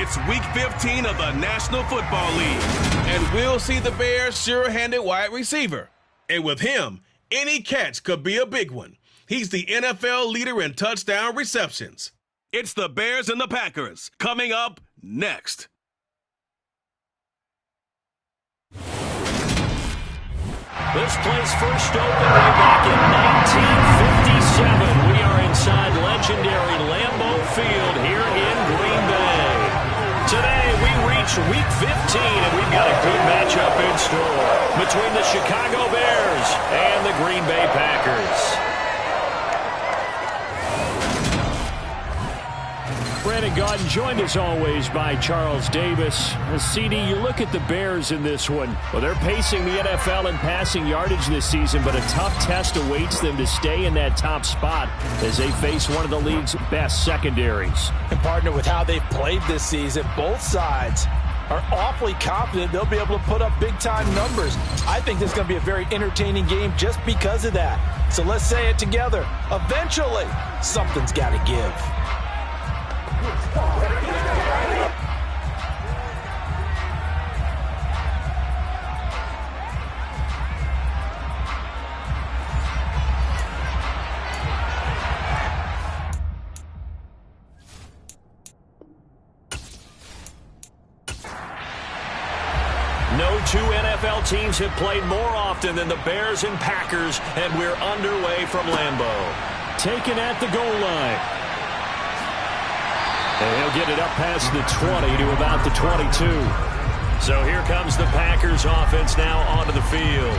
It's Week 15 of the National Football League, and we'll see the Bears' sure-handed wide receiver. And with him, any catch could be a big one. He's the NFL leader in touchdown receptions. It's the Bears and the Packers, coming up next. This place first opened way back in 1957. We are inside legendary Lambeau Field here in Green Bay. Today we reach Week 15, and we've got a good matchup in store between the Chicago Bears and the Green Bay Packers. Brandon Gaudin joined as always by Charles Davis. CD, you look at the Bears in this one. Well, they're pacing the NFL in passing yardage this season, but a tough test awaits them to stay in that top spot as they face one of the league's best secondaries. And partner, with how they've played this season, both sides are awfully confident they'll be able to put up big-time numbers. I think this is going to be a very entertaining game just because of that. So let's say it together. Eventually, something's got to give. No two NFL teams have played more often than the Bears and Packers, and we're underway from Lambeau. Taken at the goal line. And he'll get it up past the 20 to about the 22. So here comes the Packers offense now onto the field.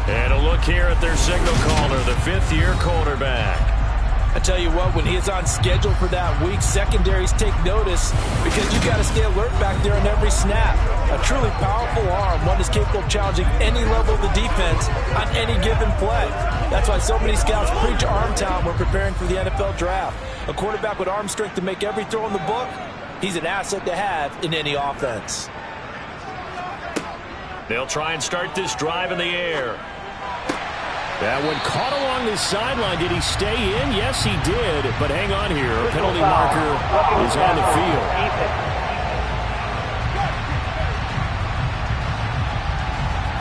And a look here at their signal caller, the fifth-year quarterback. I tell you what, when he is on schedule for that week, secondaries take notice because you've got to stay alert back there on every snap. A truly powerful arm, one is capable of challenging any level of the defense on any given play. That's why so many scouts preach arm talent when preparing for the NFL draft. A quarterback with arm strength to make every throw in the book, he's an asset to have in any offense. They'll try and start this drive in the air. That one caught along the sideline. Did he stay in? Yes, he did. But hang on here. A penalty marker is on the field.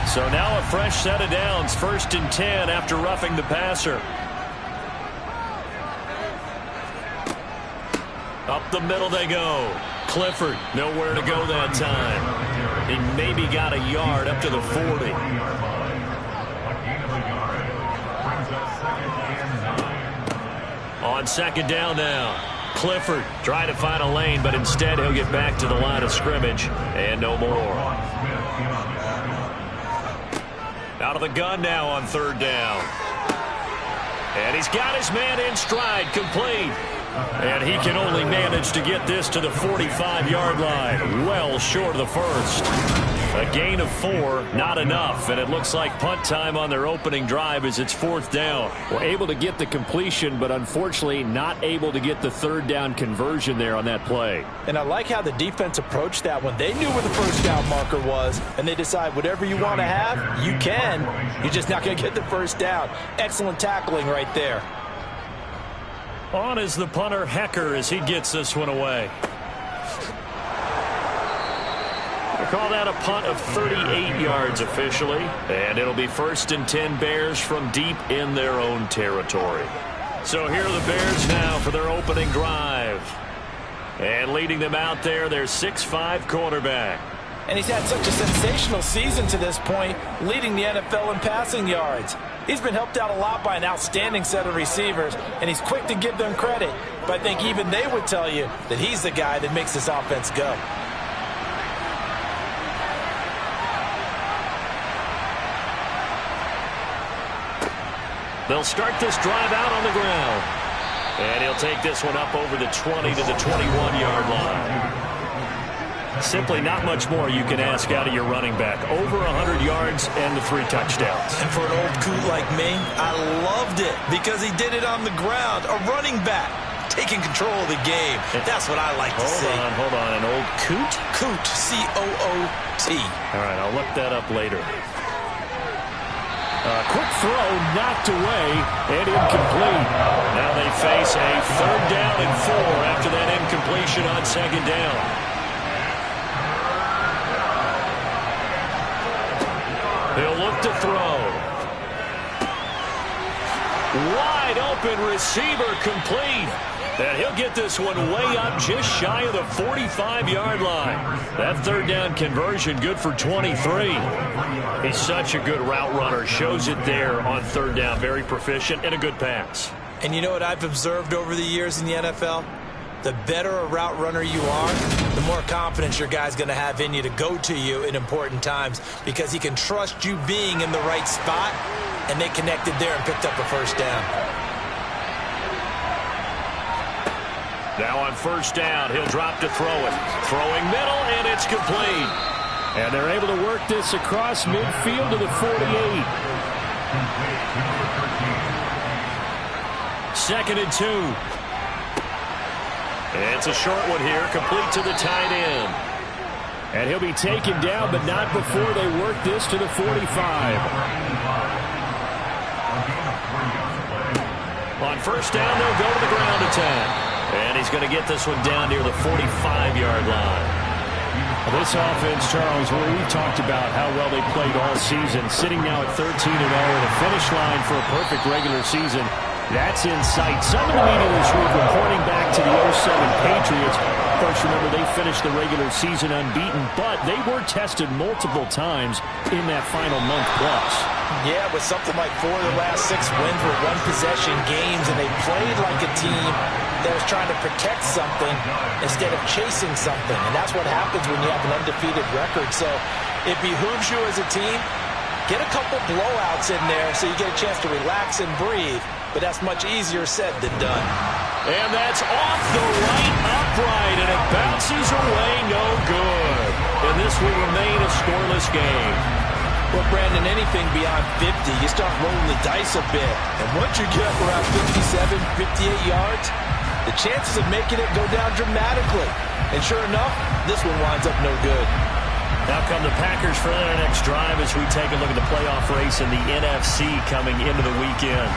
So now a fresh set of downs. 1st and 10 after roughing the passer. Up the middle they go. Clifford, nowhere to go that time. He maybe got a yard up to the 40. On 2nd down now. Clifford trying to find a lane, but instead he'll get back to the line of scrimmage and no more. Out of the gun now on 3rd down. And he's got his man in stride, complete. And he can only manage to get this to the 45-yard line, well short of the first. A gain of 4, not enough, and it looks like punt time on their opening drive as it's 4th down. Well, able to get the completion, but unfortunately not able to get the 3rd down conversion there on that play. And I like how the defense approached that one. They knew where the 1st down marker was, and they decide whatever you want to have, you can. You're just not going to get the 1st down. Excellent tackling right there. On is the punter, Hecker, as he gets this one away. They call that a punt of 38 yards officially. And it'll be 1st and 10 Bears from deep in their own territory. So here are the Bears now for their opening drive. And leading them out there, their 6'5" quarterback. And he's had such a sensational season to this point, leading the NFL in passing yards. He's been helped out a lot by an outstanding set of receivers, and he's quick to give them credit. But I think even they would tell you that he's the guy that makes this offense go. They'll start this drive out on the ground. And he'll take this one up over the 20 to the 21-yard line. Simply not much more you can ask out of your running back. Over 100 yards and the 3 touchdowns. And for an old coot like me, I loved it because he did it on the ground. A running back taking control of the game. That's what I like to see. Hold on. An old coot? Coot, C-O-O-T. All right, I'll look that up later. Quick throw knocked away and incomplete. Now they face a 3rd down and 4 after that incompletion on 2nd down. He'll look to throw. Wide open receiver complete. And he'll get this one way up just shy of the 45-yard line. That 3rd down conversion good for 23. He's such a good route runner. Shows it there on 3rd down. Very proficient and a good pass. And you know what I've observed over the years in the NFL? The better a route runner you are, the more confidence your guy's going to have in you to go to you in important times because he can trust you being in the right spot, and they connected there and picked up a 1st down. Now on 1st down, he'll drop to throw it. Throwing middle, and it's complete. And they're able to work this across midfield to the 48. 2nd and 2. It's a short one here, complete to the tight end. And he'll be taken down, but not before they work this to the 45. On 1st down, they'll go to the ground attack. And he's going to get this one down near the 45-yard line. This offense, Charles, we've talked about how well they played all season, sitting now at 13-0 at a finish line for a perfect regular season. That's in sight. Some in the media this week reporting back to the 07 Patriots. Of course, remember, they finished the regular season unbeaten, but they were tested multiple times in that final month plus. Yeah, with something like 4 of the last 6 wins were one-possession games, and they played like a team that was trying to protect something instead of chasing something. And that's what happens when you have an undefeated record. So it behooves you as a team, get a couple blowouts in there so you get a chance to relax and breathe. But that's much easier said than done. And that's off the right upright, and it bounces away no good. And this will remain a scoreless game. Well, Brandon, anything beyond 50, you start rolling the dice a bit. And once you get up around 57, 58 yards, the chances of making it go down dramatically. And sure enough, this one winds up no good. Now come the Packers for their next drive as we take a look at the playoff race in the NFC coming into the weekend.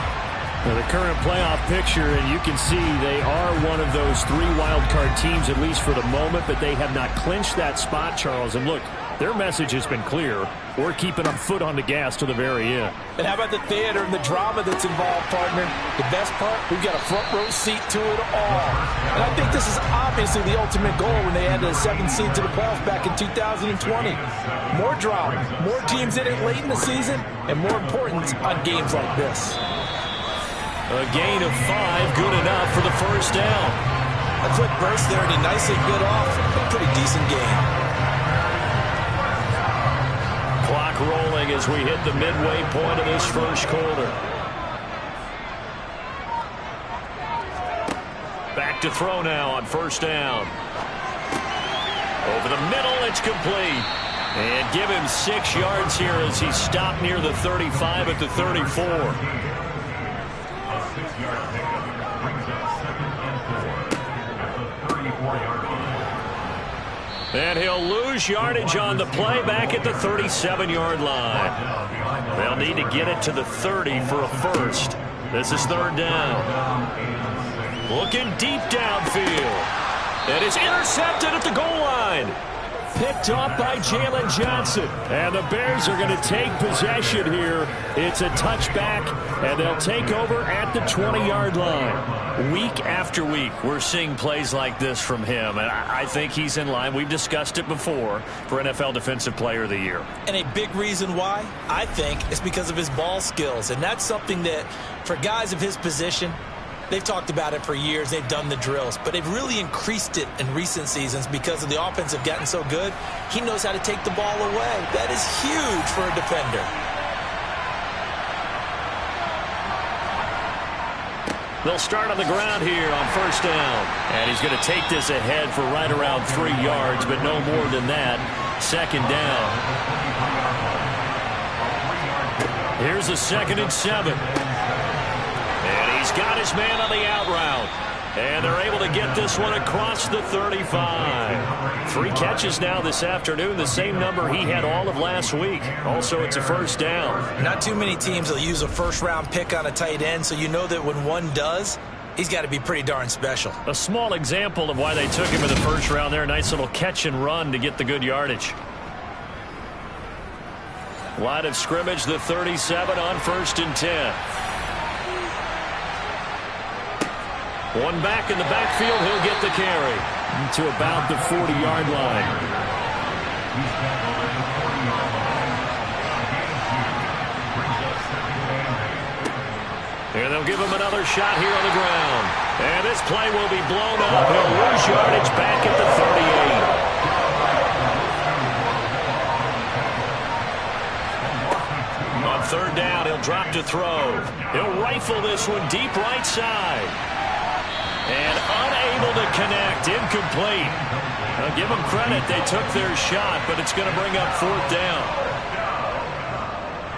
Well, the current playoff picture, and you can see they are one of those 3 wildcard teams, at least for the moment, but they have not clinched that spot, Charles. And look, their message has been clear. We're keeping our foot on the gas to the very end. And how about the theater and the drama that's involved, partner? The best part, we've got a front row seat to it all. And I think this is obviously the ultimate goal when they added a 7th seed to the playoffs back in 2020. More drama, more teams in it late in the season, and more importance on games like this. A gain of 5, good enough for the 1st down. A quick burst there, and he nicely bit off a pretty decent gain. Clock rolling as we hit the midway point of this 1st quarter. Back to throw now on 1st down. Over the middle, it's complete. And give him 6 yards here as he stopped near the 35 at the 34. And he'll lose yardage on the play back at the 37-yard line. They'll need to get it to the 30 for a first. This is 3rd down. Looking deep downfield. It is intercepted at the goal line. Picked off by Jalen Johnson. And the Bears are going to take possession here. It's a touchback, and they'll take over at the 20-yard line. Week after week, we're seeing plays like this from him, and I think he's in line. We've discussed it before for NFL Defensive Player of the Year. And a big reason why, I think, is because of his ball skills. And that's something that, for guys of his position, they've talked about it for years. They've done the drills. But they've really increased it in recent seasons because of the offense have gotten so good. He knows how to take the ball away. That is huge for a defender. They'll start on the ground here on 1st down. And he's going to take this ahead for right around 3 yards, but no more than that. 2nd down. Here's a 2nd and 7. And he's got his man on the out route. And they're able to get this one across the 35. 3 catches now this afternoon, the same number he had all of last week. Also, it's a first down. Not too many teams will use a first-round pick on a tight end, so you know that when one does, he's got to be pretty darn special. A small example of why they took him in the first round there. Nice little catch and run to get the good yardage. Line of scrimmage, the 37 on 1st and 10. One back in the backfield, he'll get the carry to about the 40-yard line. And they'll give him another shot here on the ground. And this play will be blown up. He'll lose yardage back at the 38. On 3rd down, he'll drop to throw. He'll rifle this one deep right side. And unable to connect. Incomplete. I'll give them credit. They took their shot, but it's going to bring up 4th down.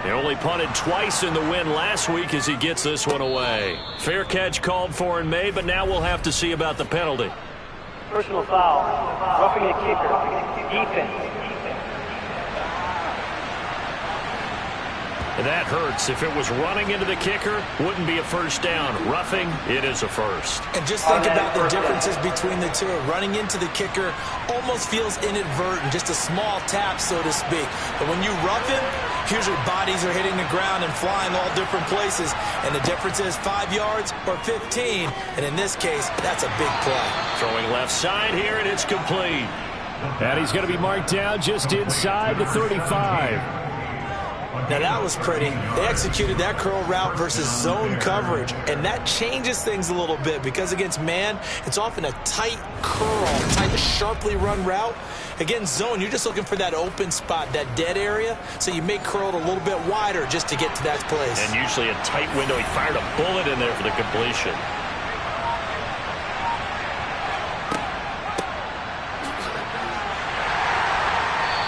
They only punted twice in the win last week as he gets this one away. Fair catch called for and made, but now we'll have to see about the penalty. Personal foul. Roughing a kicker. Defense. That hurts. If it was running into the kicker, wouldn't be a first down. Roughing, it is a first. And just think about the differences between the two. Running into the kicker almost feels inadvertent, just a small tap, so to speak. But when you rough him, usually bodies are hitting the ground and flying all different places. And the difference is 5 yards or 15. And in this case, that's a big play. Throwing left side here, and it's complete. And he's going to be marked down just inside the 35. Now that was pretty. They executed that curl route versus zone coverage, and that changes things a little bit because against man, it's often a tight curl, tight, sharply run route. Against zone, you're just looking for that open spot, that dead area, so you make curl a little bit wider just to get to that place. And usually a tight window. He fired a bullet in there for the completion.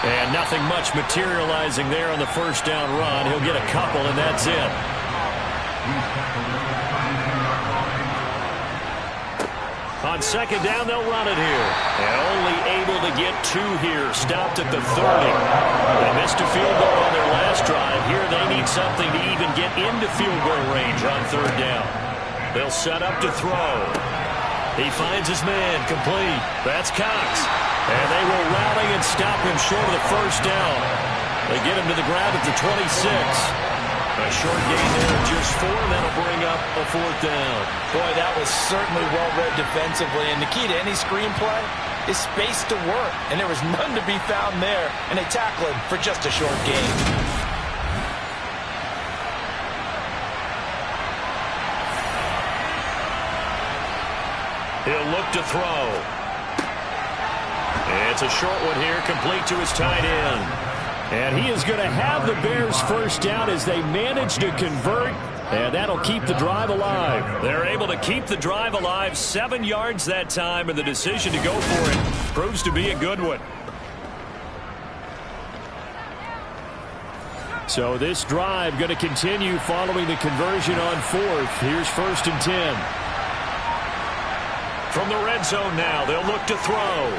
And nothing much materializing there on the first down run. He'll get a couple, and that's it. On 2nd down, they'll run it here. And only able to get 2 here. Stopped at the 30. They missed a field goal on their last drive. Here they need something to even get into field goal range on 3rd down. They'll set up to throw. He finds his man, complete. That's Cox. And they will rally and stop him short of the first down. They get him to the ground at the 26. A short gain there of just 4, and that'll bring up a 4th down. Boy, that was certainly well-read defensively, and the key to any screenplay is space to work, and there was none to be found there, and they tackle him for just a short gain. He'll look to throw. It's a short one here, complete to his tight end. And he is going to have the Bears first down as they manage to convert, and that'll keep the drive alive. They're able to keep the drive alive, 7 yards that time, and the decision to go for it proves to be a good one. So this drive going to continue following the conversion on 4th. Here's 1st and 10. From the red zone now, they'll look to throw.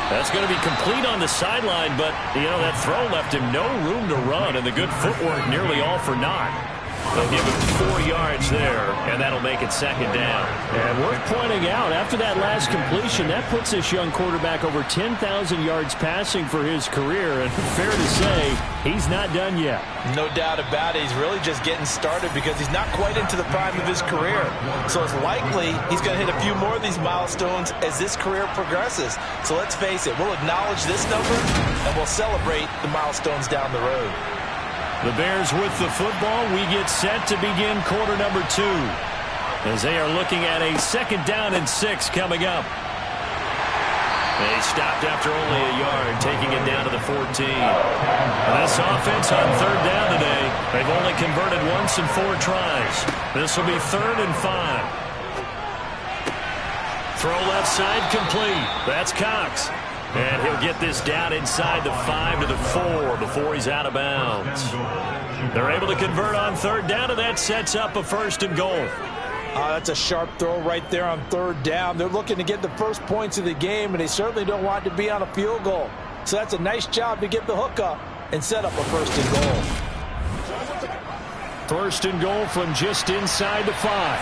That's going to be complete on the sideline, but, you know, that throw left him no room to run, and the good footwork nearly all for naught. They'll give him 4 yards there, and that'll make it 2nd down. And worth pointing out, after that last completion, that puts this young quarterback over 10,000 yards passing for his career, and fair to say, he's not done yet. No doubt about it. He's really just getting started because he's not quite into the prime of his career. So it's likely he's going to hit a few more of these milestones as this career progresses. So let's face it, we'll acknowledge this number, and we'll celebrate the milestones down the road. The Bears with the football. We get set to begin quarter number 2 as they are looking at a 2nd down and 6 coming up. They stopped after only a yard, taking it down to the 14. And this offense on 3rd down today, they've only converted once in 4 tries. This will be 3rd and 5. Throw left side complete. That's Cox. And he'll get this down inside the 5 to the 4 before he's out of bounds. They're able to convert on 3rd down, and that sets up a 1st and goal. That's a sharp throw right there on third down. They're looking to get the first points of the game, and they certainly don't want to be on a field goal. So that's a nice job to get the hook up and set up a 1st and goal. 1st and goal from just inside the 5.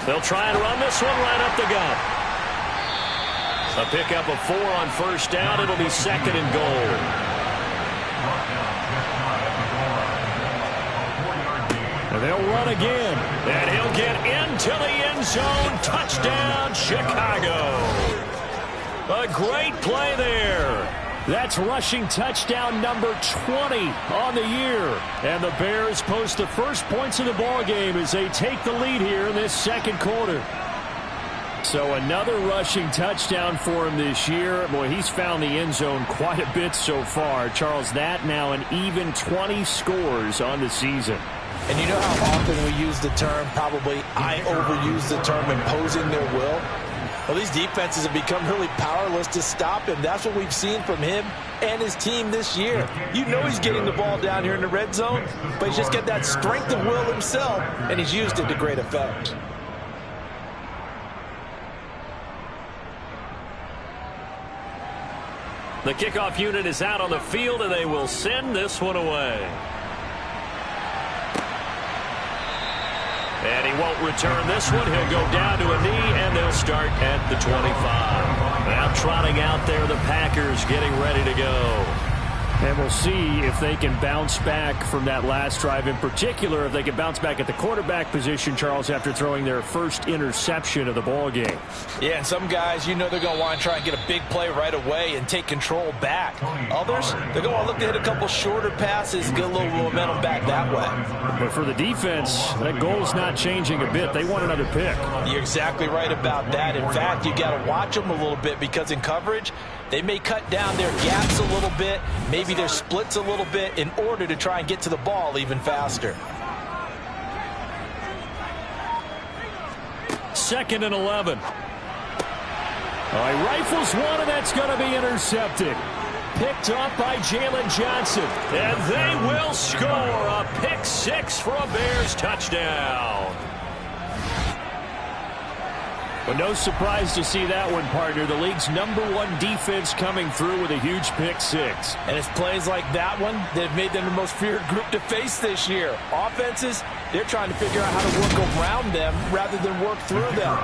They'll try and run this one right up the gut. A pickup of 4 on 1st down. It'll be 2nd and goal. And they'll run again. And he'll get into the end zone. Touchdown, Chicago. A great play there. That's rushing touchdown number 20 on the year. And the Bears post the first points of the ball game as they take the lead here in this 2nd quarter. So another rushing touchdown for him this year. Boy, he's found the end zone quite a bit so far. Charles, that now an even 20 scores on the season. And you know how often we use the term, probably I overuse the term, imposing their will? Well, these defenses have become really powerless to stop him. That's what we've seen from him and his team this year. You know he's getting the ball down here in the red zone, but he's just got that strength of will himself, and he's used it to great effect. The kickoff unit is out on the field, and they will send this one away. And he won't return this one. He'll go down to a knee, and they'll start at the 25. Now trotting out there, the Packers getting ready to go. And we'll see if they can bounce back from that last drive. In particular, if they can bounce back at the quarterback position, Charles, after throwing their first interception of the ball game. Yeah, and some guys, you know they're going to want to try and get a big play right away and take control back. Others, they're going to want to look to hit a couple shorter passes, get a little momentum back that way. But for the defense, that goal's not changing a bit. They want another pick. You're exactly right about that. In fact, you got to watch them a little bit because in coverage, they may cut down their gaps a little bit, maybe their splits a little bit in order to try and get to the ball even faster. 2nd and 11. He rifles one, and that's going to be intercepted. Picked up by Jalen Johnson. And they will score a pick 6 for a Bears touchdown. But no surprise to see that one, partner. The league's #1 defense coming through with a huge pick 6. And it's plays like that one that have made them the most feared group to face this year. Offenses, they're trying to figure out how to work around them rather than work through them.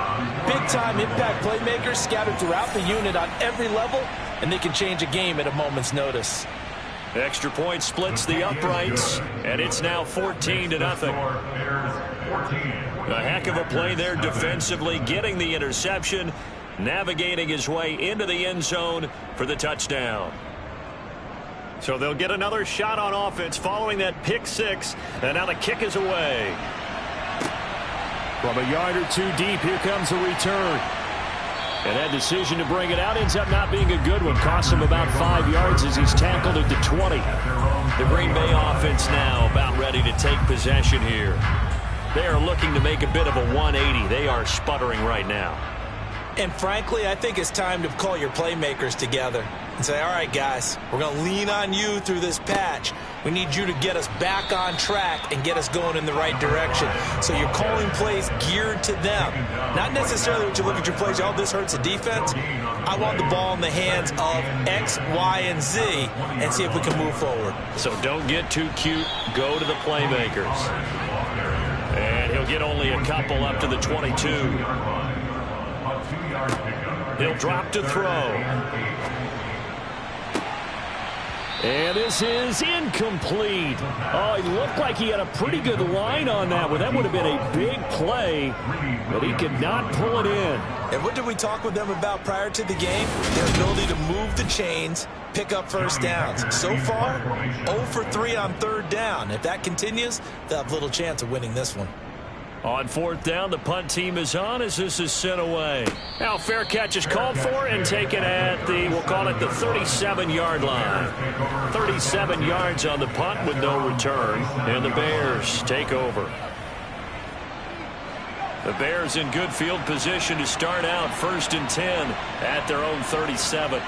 Big-time impact playmakers scattered throughout the unit on every level, and they can change a game at a moment's notice. Extra point splits the uprights, and it's now 14-0. A heck of a play there defensively, getting the interception, navigating his way into the end zone for the touchdown. So they'll get another shot on offense following that pick 6, and now the kick is away. From a yard or two deep, here comes a return. And that decision to bring it out ends up not being a good one. Costs him about 5 yards as he's tackled at the 20. The Green Bay offense now about ready to take possession here. They are looking to make a bit of a 180. They are sputtering right now. And frankly, I think it's time to call your playmakers together and say, all right, guys, we're going to lean on you through this patch. We need you to get us back on track and get us going in the right direction. So you're calling plays geared to them. Not necessarily when you look at your plays, oh, this hurts the defense. I want the ball in the hands of X, Y, and Z and see if we can move forward. So don't get too cute. Go to the playmakers. And he'll get only a couple up to the 22. He'll drop to throw. And this is incomplete. Oh, he looked like he had a pretty good line on that one. That would have been a big play, but he could not pull it in. And what did we talk with them about prior to the game? Their ability to move the chains, pick up first downs. So far, 0 for 3 on third down. If that continues, they'll have little chance of winning this one. On fourth down, the punt team is on as this is sent away. Now fair catch is called for and taken at the, we'll call it the 37-yard line. 37 yards on the punt with no return, and the Bears take over. The Bears in good field position to start out 1st and 10 at their own 37.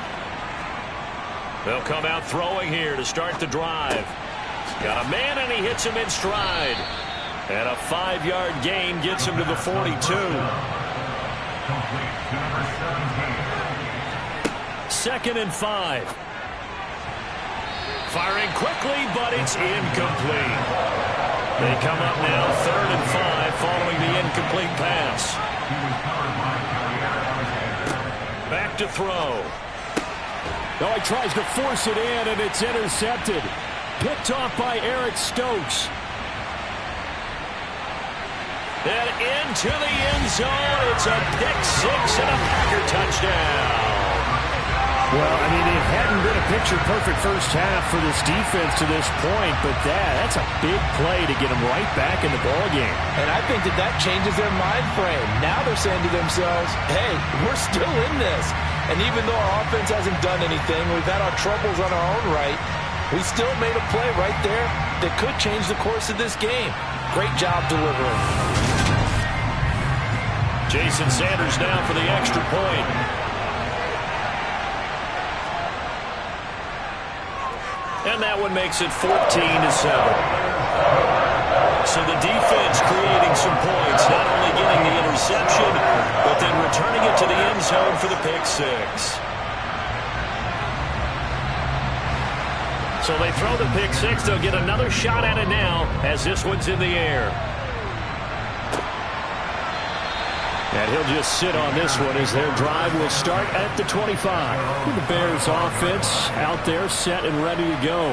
They'll come out throwing here to start the drive. Got a man, and he hits him in stride. And a 5-yard gain gets him to the 42. Second and 5. Firing quickly, but it's incomplete. They come up now 3rd and 5 following the incomplete pass. Back to throw. Oh, he tries to force it in, and it's intercepted. Picked off by Eric Stokes. And into the end zone. It's a pick 6 and a Packer touchdown. Well, I mean, it hadn't been a picture-perfect first half for this defense to this point, but that's a big play to get them right back in the ballgame. And I think that changes their mind frame. Now they're saying to themselves, hey, we're still in this. And even though our offense hasn't done anything, we've had our troubles on our own right, we still made a play right there that could change the course of this game. Great job delivering. Jason Sanders now for the extra point. And that one makes it 14-7. So the defense creating some points, not only getting the interception, but then returning it to the end zone for the pick 6. So they throw the pick 6. They'll get another shot at it now as this one's in the air. And he'll just sit on this one as their drive will start at the 25. The Bears offense out there set and ready to go.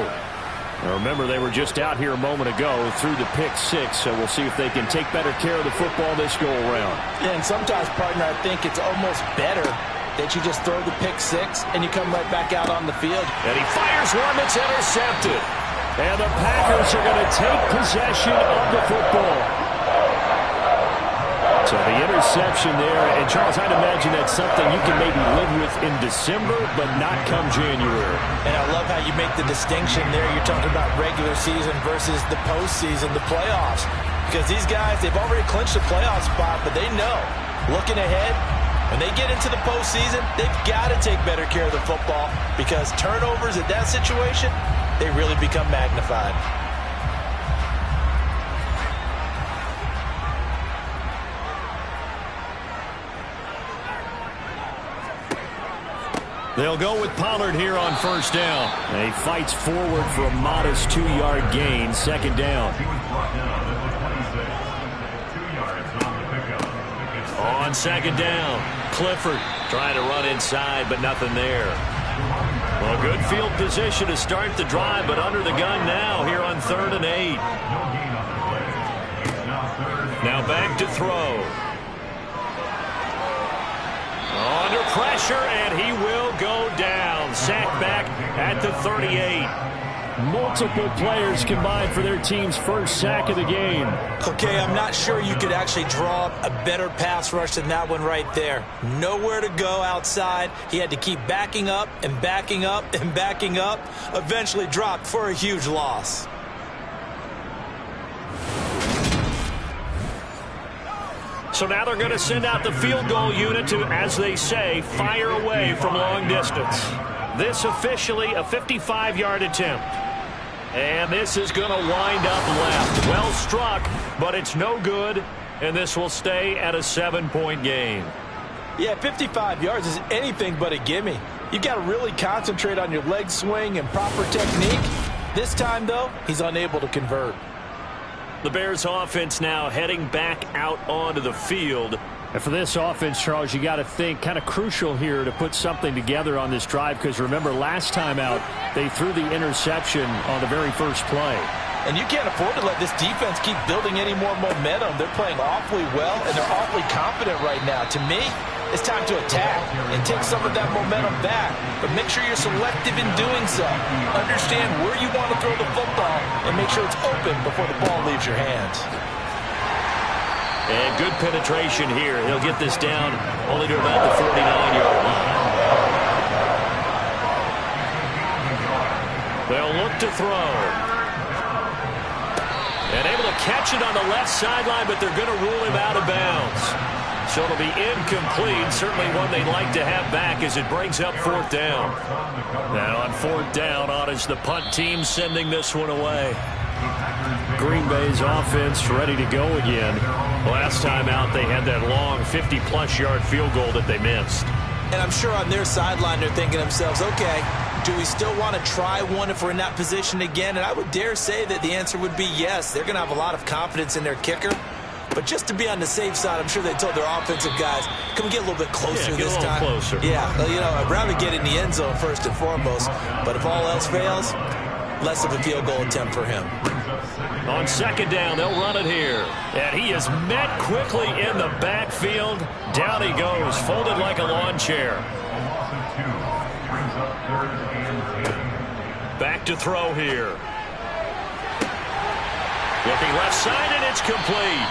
Now remember, they were just out here a moment ago through the pick 6, so we'll see if they can take better care of the football this go around. Yeah, and sometimes, partner, I think it's almost better that you just throw the pick 6 and you come right back out on the field. And he fires one that's intercepted. And the Packers are going to take possession of the football. So the interception there, and Charles, I'd imagine that's something you can maybe live with in December, but not come January. And I love how you make the distinction there. You're talking about regular season versus the postseason, the playoffs. Because these guys, they've already clinched a playoff spot, but they know, looking ahead, when they get into the postseason, they've got to take better care of the football because turnovers in that situation, they really become magnified. They'll go with Pollard here on first down. He fights forward for a modest 2-yard gain, second down. On second down, Clifford trying to run inside, but nothing there. Well, good field position to start the drive, but under the gun now here on 3rd and 8. Now back to throw. Under pressure, and he will go down. Sacked back at the 38. Multiple players combined for their team's first sack of the game. Okay, I'm not sure you could actually draw up a better pass rush than that one right there. Nowhere to go outside. He had to keep backing up and backing up and backing up. Eventually dropped for a huge loss. So now they're going to send out the field goal unit to, as they say, fire away from long distance. This officially a 55-yard attempt. And this is going to wind up left. Well struck, but it's no good. And this will stay at a 7-point game. Yeah, 55 yards is anything but a gimme. You've got to really concentrate on your leg swing and proper technique. This time, though, he's unable to convert. The Bears offense now heading back out onto the field. And for this offense, Charles, you got to think kind of crucial here to put something together on this drive because remember last time out they threw the interception on the very first play. And you can't afford to let this defense keep building any more momentum. They're playing awfully well and they're awfully confident right now. To me, it's time to attack and take some of that momentum back. But make sure you're selective in doing so. Understand where you want to throw the football and make sure it's open before the ball leaves your hands. And good penetration here. He'll get this down only to about the 49-yard line. They'll look to throw. And able to catch it on the left sideline, but they're going to rule him out of bounds. So it'll be incomplete. Certainly one they'd like to have back as it brings up 4th down. Now on 4th down, on is the punt team sending this one away. Green Bay's offense ready to go again. Last time out, they had that long 50-plus yard field goal that they missed. And I'm sure on their sideline they're thinking to themselves, okay, do we still want to try one if we're in that position again? And I would dare say that the answer would be yes. They're going to have a lot of confidence in their kicker. But just to be on the safe side, I'm sure they told their offensive guys, come get a little bit closer this time. Closer. Yeah, you know, I'd rather get in the end zone first and foremost. But if all else fails, less of a field goal attempt for him. On 2nd down, they'll run it here. And he is met quickly in the backfield. Down he goes, folded like a lawn chair. Back to throw here. Looking left side, and it's complete.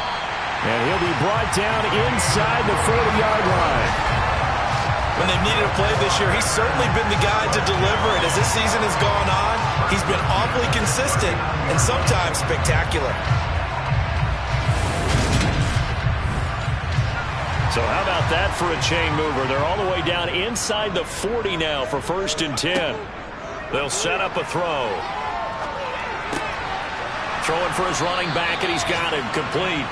And he'll be brought down inside the 40-yard line. When they've needed a play this year, he's certainly been the guy to deliver it. As this season has gone on, he's been awfully consistent and sometimes spectacular. So how about that for a chain mover? They're all the way down inside the 40 now for 1st and 10. They'll set up a throw. Throwing for his running back, and he's got him complete.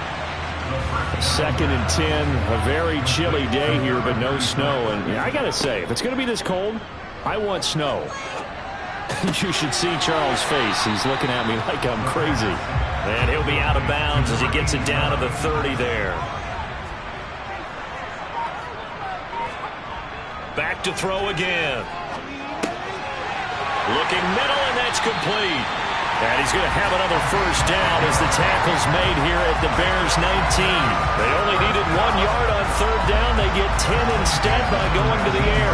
2nd and 10, a very chilly day here, but no snow. And I got to say, if it's going to be this cold, I want snow. You should see Charles' face. He's looking at me like I'm crazy. And he'll be out of bounds as he gets it down to the 30 there. Back to throw again. Looking middle, and that's complete. And he's going to have another 1st down as the tackle's made here at the Bears 19. They only needed 1 yard on 3rd down. They get 10 instead by going to the air.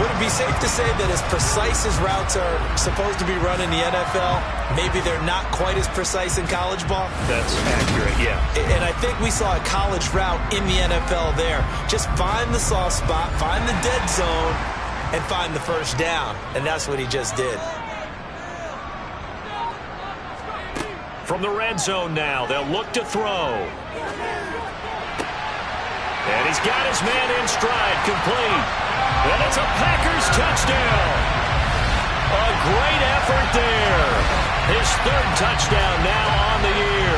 Would it be safe to say that as precise as routes are supposed to be run in the NFL, maybe they're not quite as precise in college ball? That's accurate, yeah. And I think we saw a college route in the NFL there. Just find the soft spot, find the dead zone, and find the 1st down. And that's what he just did. From the red zone now, they'll look to throw. And he's got his man in stride, complete. And it's a Packers touchdown. A great effort there. His 3rd touchdown now on the year.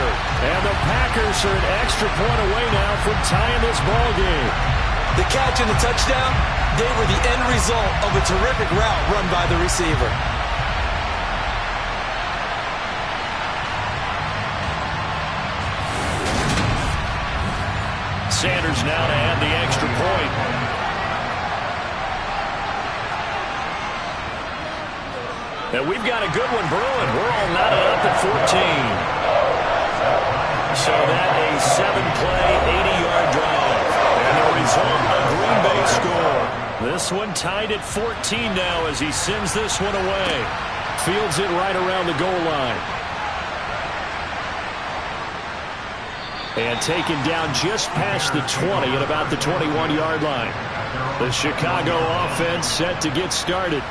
And the Packers are an extra point away now from tying this ball game. The catch and the touchdown, they were the end result of a terrific route run by the receiver. Sanders now to add the extra point. And we've got a good one brewing. We're all knotted up at 14. So that a 7-play, 80-yard drive. And the result, a Green Bay score. This one tied at 14 now as he sends this one away. Fields it right around the goal line. And taken down just past the 20 at about the 21-yard line. The Chicago offense set to get started.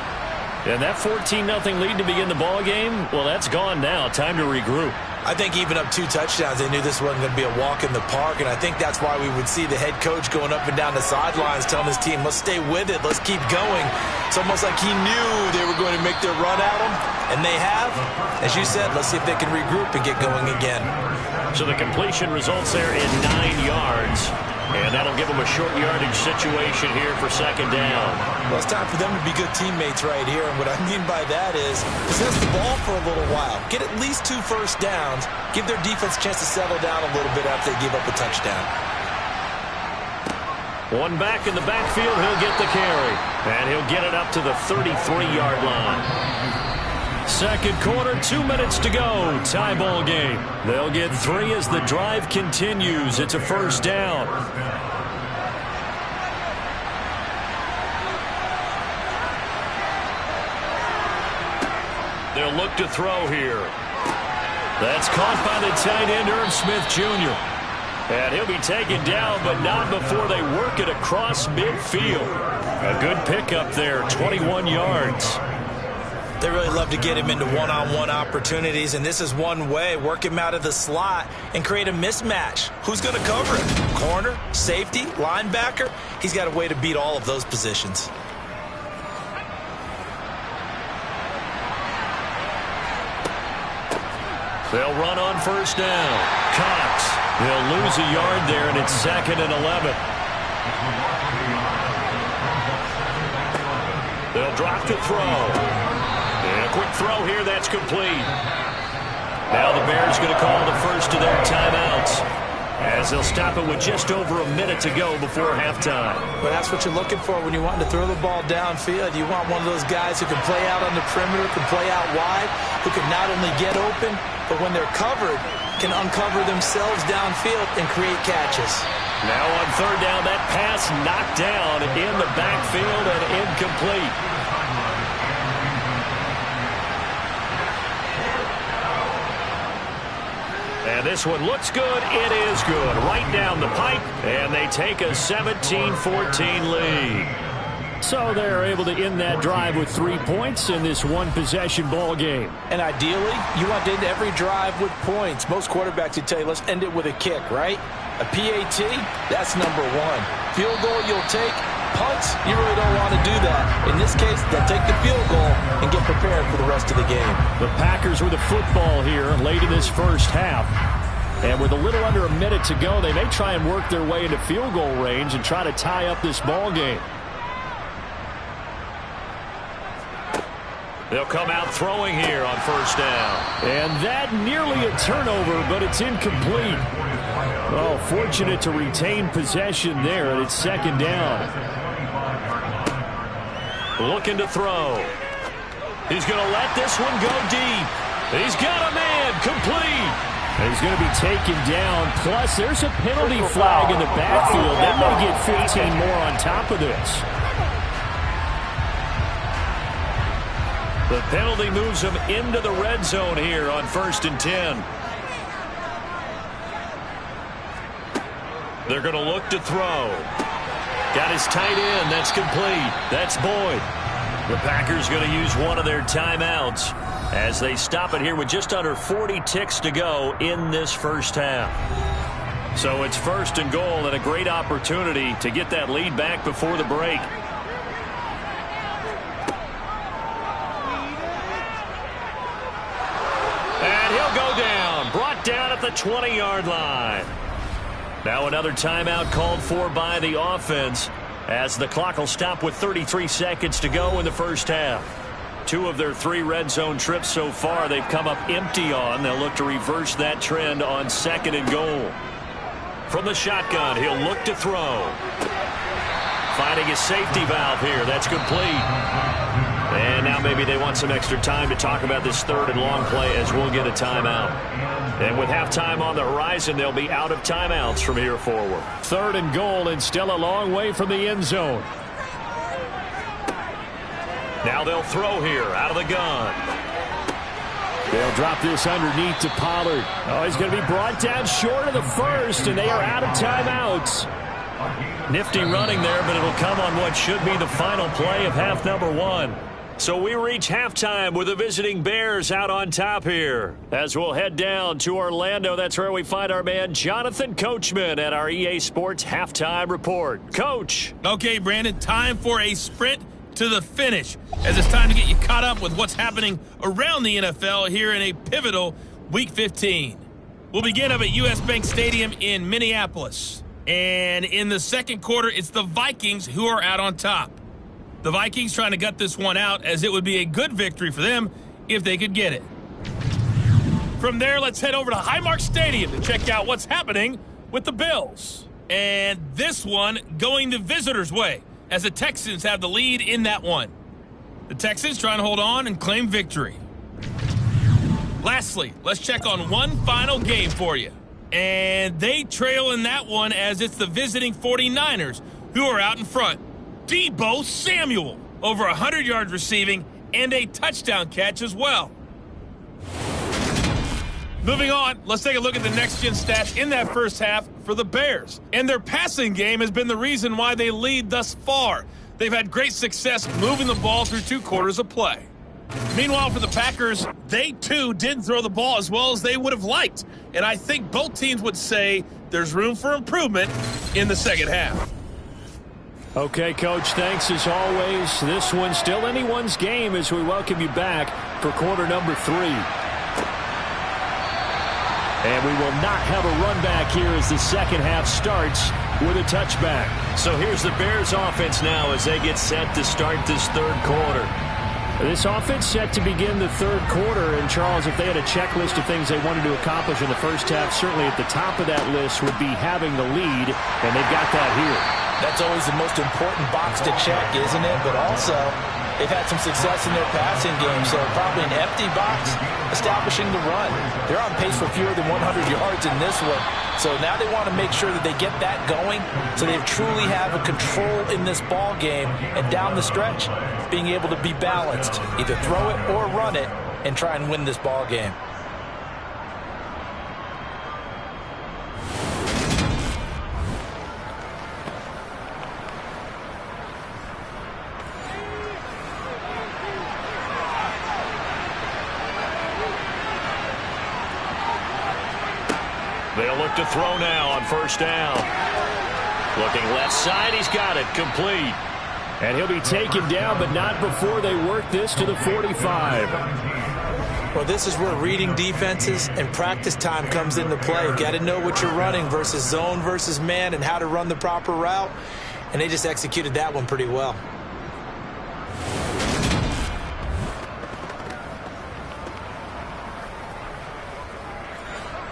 And that 14-0 lead to begin the ball game, well, that's gone now. Time to regroup. I think even up 2 touchdowns, they knew this wasn't going to be a walk in the park, and I think that's why we would see the head coach going up and down the sidelines telling his team, let's stay with it, let's keep going. It's almost like he knew they were going to make their run at him, and they have. As you said, let's see if they can regroup and get going again. So the completion results there in 9 yards. And that'll give them a short yardage situation here for 2nd down. Well, it's time for them to be good teammates right here. And what I mean by that is possess the ball for a little while. Get at least 2 first downs. Give their defense a chance to settle down a little bit after they give up a touchdown. One back in the backfield. He'll get the carry. And he'll get it up to the 33-yard line. 2nd quarter, 2 minutes to go. Tie ball game. They'll get 3 as the drive continues. It's a 1st down. They'll look to throw here. That's caught by the tight end, Irv Smith Jr. And he'll be taken down, but not before they work it across midfield. A good pickup there, 21 yards. They really love to get him into one-on-one opportunities, and this is one way. Work him out of the slot and create a mismatch. Who's going to cover him? Corner, safety, linebacker? He's got a way to beat all of those positions. They'll run on first down. Cox. They'll lose a yard there, and it's 2nd and 11. They'll drop to throw. And a quick throw here, that's complete. Now the Bears going to call the first of their timeouts, as they'll stop it with just over a minute to go before halftime. But that's what you're looking for when you want to throw the ball downfield. You want one of those guys who can play out on the perimeter, can play out wide, who can not only get open, but when they're covered, can uncover themselves downfield and create catches. Now on third down, that pass knocked down in the backfield and incomplete. And this one looks good. It is good. Right down the pipe, and they take a 17-14 lead. So they're able to end that drive with 3 points in this one-possession ball game. And ideally, you want to end every drive with points. Most quarterbacks would tell you, let's end it with a kick, right? A PAT, that's number one. Field goal you'll take. Punts, you really don't want to do that. In this case, they'll take the field goal and get prepared for the rest of the game. The Packers with the football here late in this first half. And with a little under a minute to go, they may try and work their way into field goal range and try to tie up this ball game. They'll come out throwing here on first down. And that nearly a turnover, but it's incomplete. Oh, fortunate to retain possession there, and it's 2nd down. Looking to throw. He's going to let this one go deep. He's got a man, complete. And he's going to be taken down. Plus, there's a penalty flag in the backfield. They may get 15 more on top of this. The penalty moves him into the red zone here on 1st and 10. They're going to look to throw. Got his tight end. That's complete. That's Boyd. The Packers going to use one of their timeouts as they stop it here with just under 40 ticks to go in this first half. So it's 1st and goal and a great opportunity to get that lead back before the break. And he'll go down. Brought down at the 20-yard line. Now another timeout called for by the offense as the clock will stop with 33 seconds to go in the first half. 2 of their 3 red zone trips so far they've come up empty on. They'll look to reverse that trend on 2nd and goal. From the shotgun, he'll look to throw. Finding his safety valve here. That's complete. And now maybe they want some extra time to talk about this 3rd and long play as we'll get a timeout. And with halftime on the horizon, they'll be out of timeouts from here forward. 3rd and goal and still a long way from the end zone. Now they'll throw here out of the gun. They'll drop this underneath to Pollard. Oh, he's going to be brought down short of the first, and they are out of timeouts. Nifty running there, but it'll come on what should be the final play of half number 1. So we reach halftime with the visiting Bears out on top here. As we'll head down to Orlando, that's where we find our man Jonathan Coachman at our EA Sports Halftime Report. Coach. Okay, Brandon, time for a sprint to the finish, as it's time to get you caught up with what's happening around the NFL here in a pivotal Week 15. We'll begin up at U.S. Bank Stadium in Minneapolis. And in the second quarter, it's the Vikings who are out on top. The Vikings trying to gut this one out, as it would be a good victory for them if they could get it. From there, let's head over to Highmark Stadium to check out what's happening with the Bills. And this one going the visitors' way, as the Texans have the lead in that one. The Texans trying to hold on and claim victory. Lastly, let's check on one final game for you. And they trail in that one, as it's the visiting 49ers who are out in front. Deebo Samuel, over 100 yards receiving and a touchdown catch as well. Moving on, let's take a look at the next-gen stats in that first half for the Bears. And their passing game has been the reason why they lead thus far. They've had great success moving the ball through 2 quarters of play. Meanwhile, for the Packers, they too didn't throw the ball as well as they would have liked. And I think both teams would say there's room for improvement in the second half. Okay, Coach, thanks as always. This one's still anyone's game as we welcome you back for quarter number 3. And we will not have a run back here as the second half starts with a touchback. So here's the Bears offense now as they get set to start this third quarter. This offense set to begin the third quarter. And, Charles, if they had a checklist of things they wanted to accomplish in the first half, certainly at the top of that list would be having the lead, and they've got that here. That's always the most important box to check, isn't it? But also, they've had some success in their passing game, so probably an empty box establishing the run. They're on pace for fewer than 100 yards in this one. So now they want to make sure that they get that going so they truly have a control in this ball game and down the stretch being able to be balanced. Either throw it or run it and try and win this ball game. They'll look to throw now on first down. Looking left side, he's got it, complete. And he'll be taken down, but not before they work this to the 45. Well, this is where reading defenses and practice time comes into play. You've got to know what you're running versus zone versus man and how to run the proper route. And they just executed that one pretty well.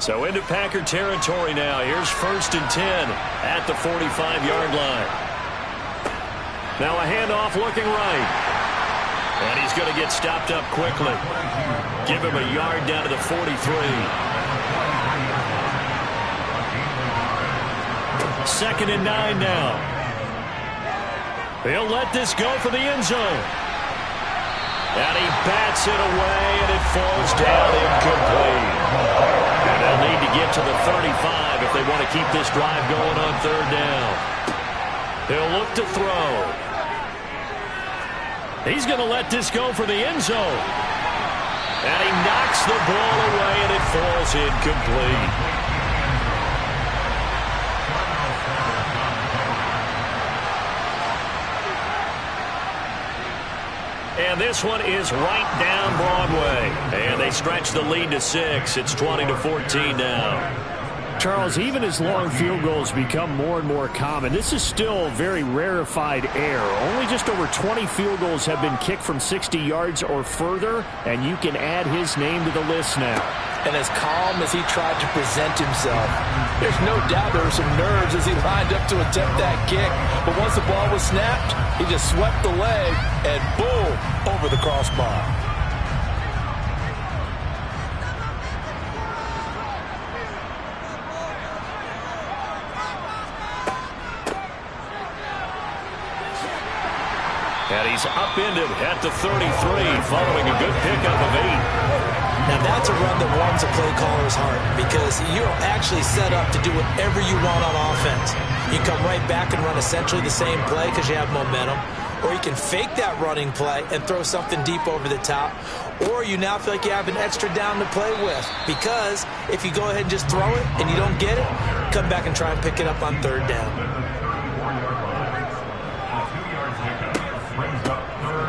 So into Packer territory now. Here's 1st and 10 at the 45-yard line. Now a handoff looking right. And he's going to get stopped up quickly. Give him a yard down to the 43. 2nd and 9 now. He'll let this go for the end zone. And he bats it away, and it falls down incomplete. And they'll need to get to the 35 if they want to keep this drive going on 3rd down. He'll look to throw. He's going to let this go for the end zone. And he knocks the ball away, and it falls incomplete. And this one is right down Broadway. And they stretch the lead to 6. It's 20-14 now. Charles, even as long field goals become more and more common, this is still very rarefied air. Only just over 20 field goals have been kicked from 60 yards or further, and you can add his name to the list now. And as calm as he tried to present himself, there's no doubt there were some nerves as he lined up to attempt that kick. But once the ball was snapped, he just swept the leg and boom, over the crossbar. And he's upended at the 33 following a good pickup of 8. Now that's a run that warms a play caller's heart because you're actually set up to do whatever you want on offense. You come right back and run essentially the same play because you have momentum, or you can fake that running play and throw something deep over the top, or you now feel like you have an extra down to play with because if you go ahead and just throw it and you don't get it, come back and try and pick it up on 3rd down.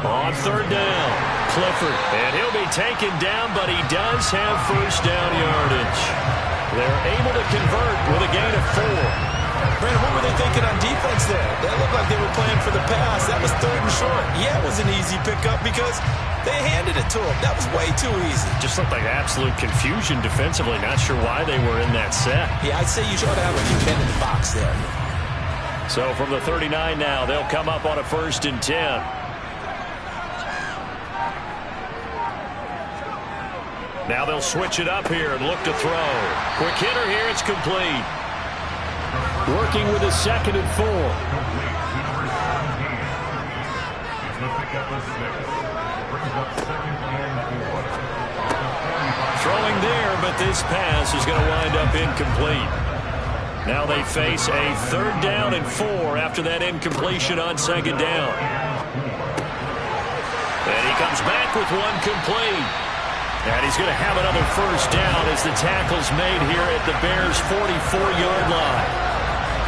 On 3rd down, Clifford. And he'll be taken down, but he does have first down yardage. They're able to convert with a gain of 4. Brandon, what were they thinking on defense there? That looked like they were playing for the pass. That was 3rd and short. Yeah, it was an easy pickup because they handed it to him. That was way too easy. Just looked like absolute confusion defensively. Not sure why they were in that set. Yeah, I'd say you should have a few men in the box there. So from the 39 now, they'll come up on a 1st and 10. Now they'll switch it up here and look to throw. Quick hitter here, it's complete. Working with a 2nd and 4. Throwing there, but this pass is going to wind up incomplete. Now they face a 3rd down and 4 after that incompletion on 2nd down. And he comes back with one complete. And he's going to have another first down as the tackle's made here at the Bears' 44-yard line.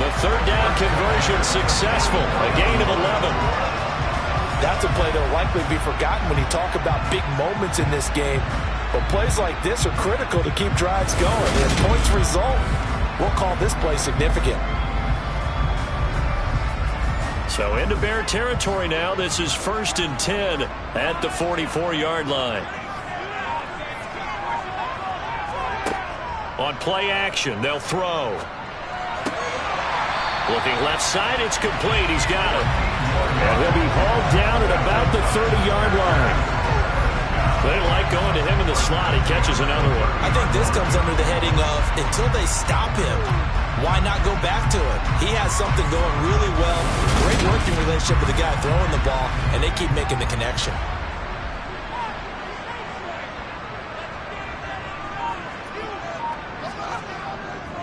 The third down conversion successful, a gain of 11. That's a play that will likely be forgotten when you talk about big moments in this game. But plays like this are critical to keep drives going. And if points result, we'll call this play significant. So into Bear territory now. This is 1st and 10 at the 44-yard line. On play action, they'll throw. Looking left side, it's complete. He's got it. And he'll be hauled down at about the 30-yard line. They like going to him in the slot. He catches another one. I think this comes under the heading of until they stop him, why not go back to him? He has something going really well. Great working relationship with the guy throwing the ball, and they keep making the connection.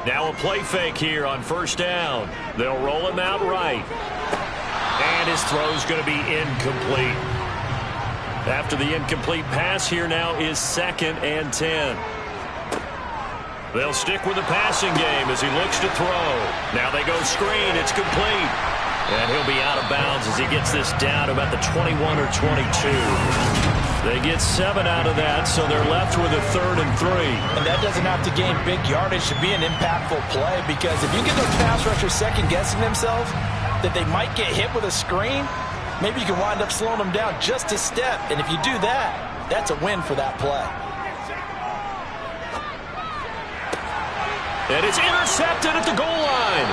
Now a play fake here on first down. They'll roll him out right. And his throw's going to be incomplete. After the incomplete pass, here now is 2nd and 10. They'll stick with the passing game as he looks to throw. Now they go screen. It's complete. And he'll be out of bounds as he gets this down about the 21 or 22. They get 7 out of that, so they're left with a 3rd and 3. And that doesn't have to gain big yardage to be an impactful play, because if you get those pass rushers second-guessing themselves that they might get hit with a screen, maybe you can wind up slowing them down just a step. And if you do that, that's a win for that play. And it's intercepted at the goal line.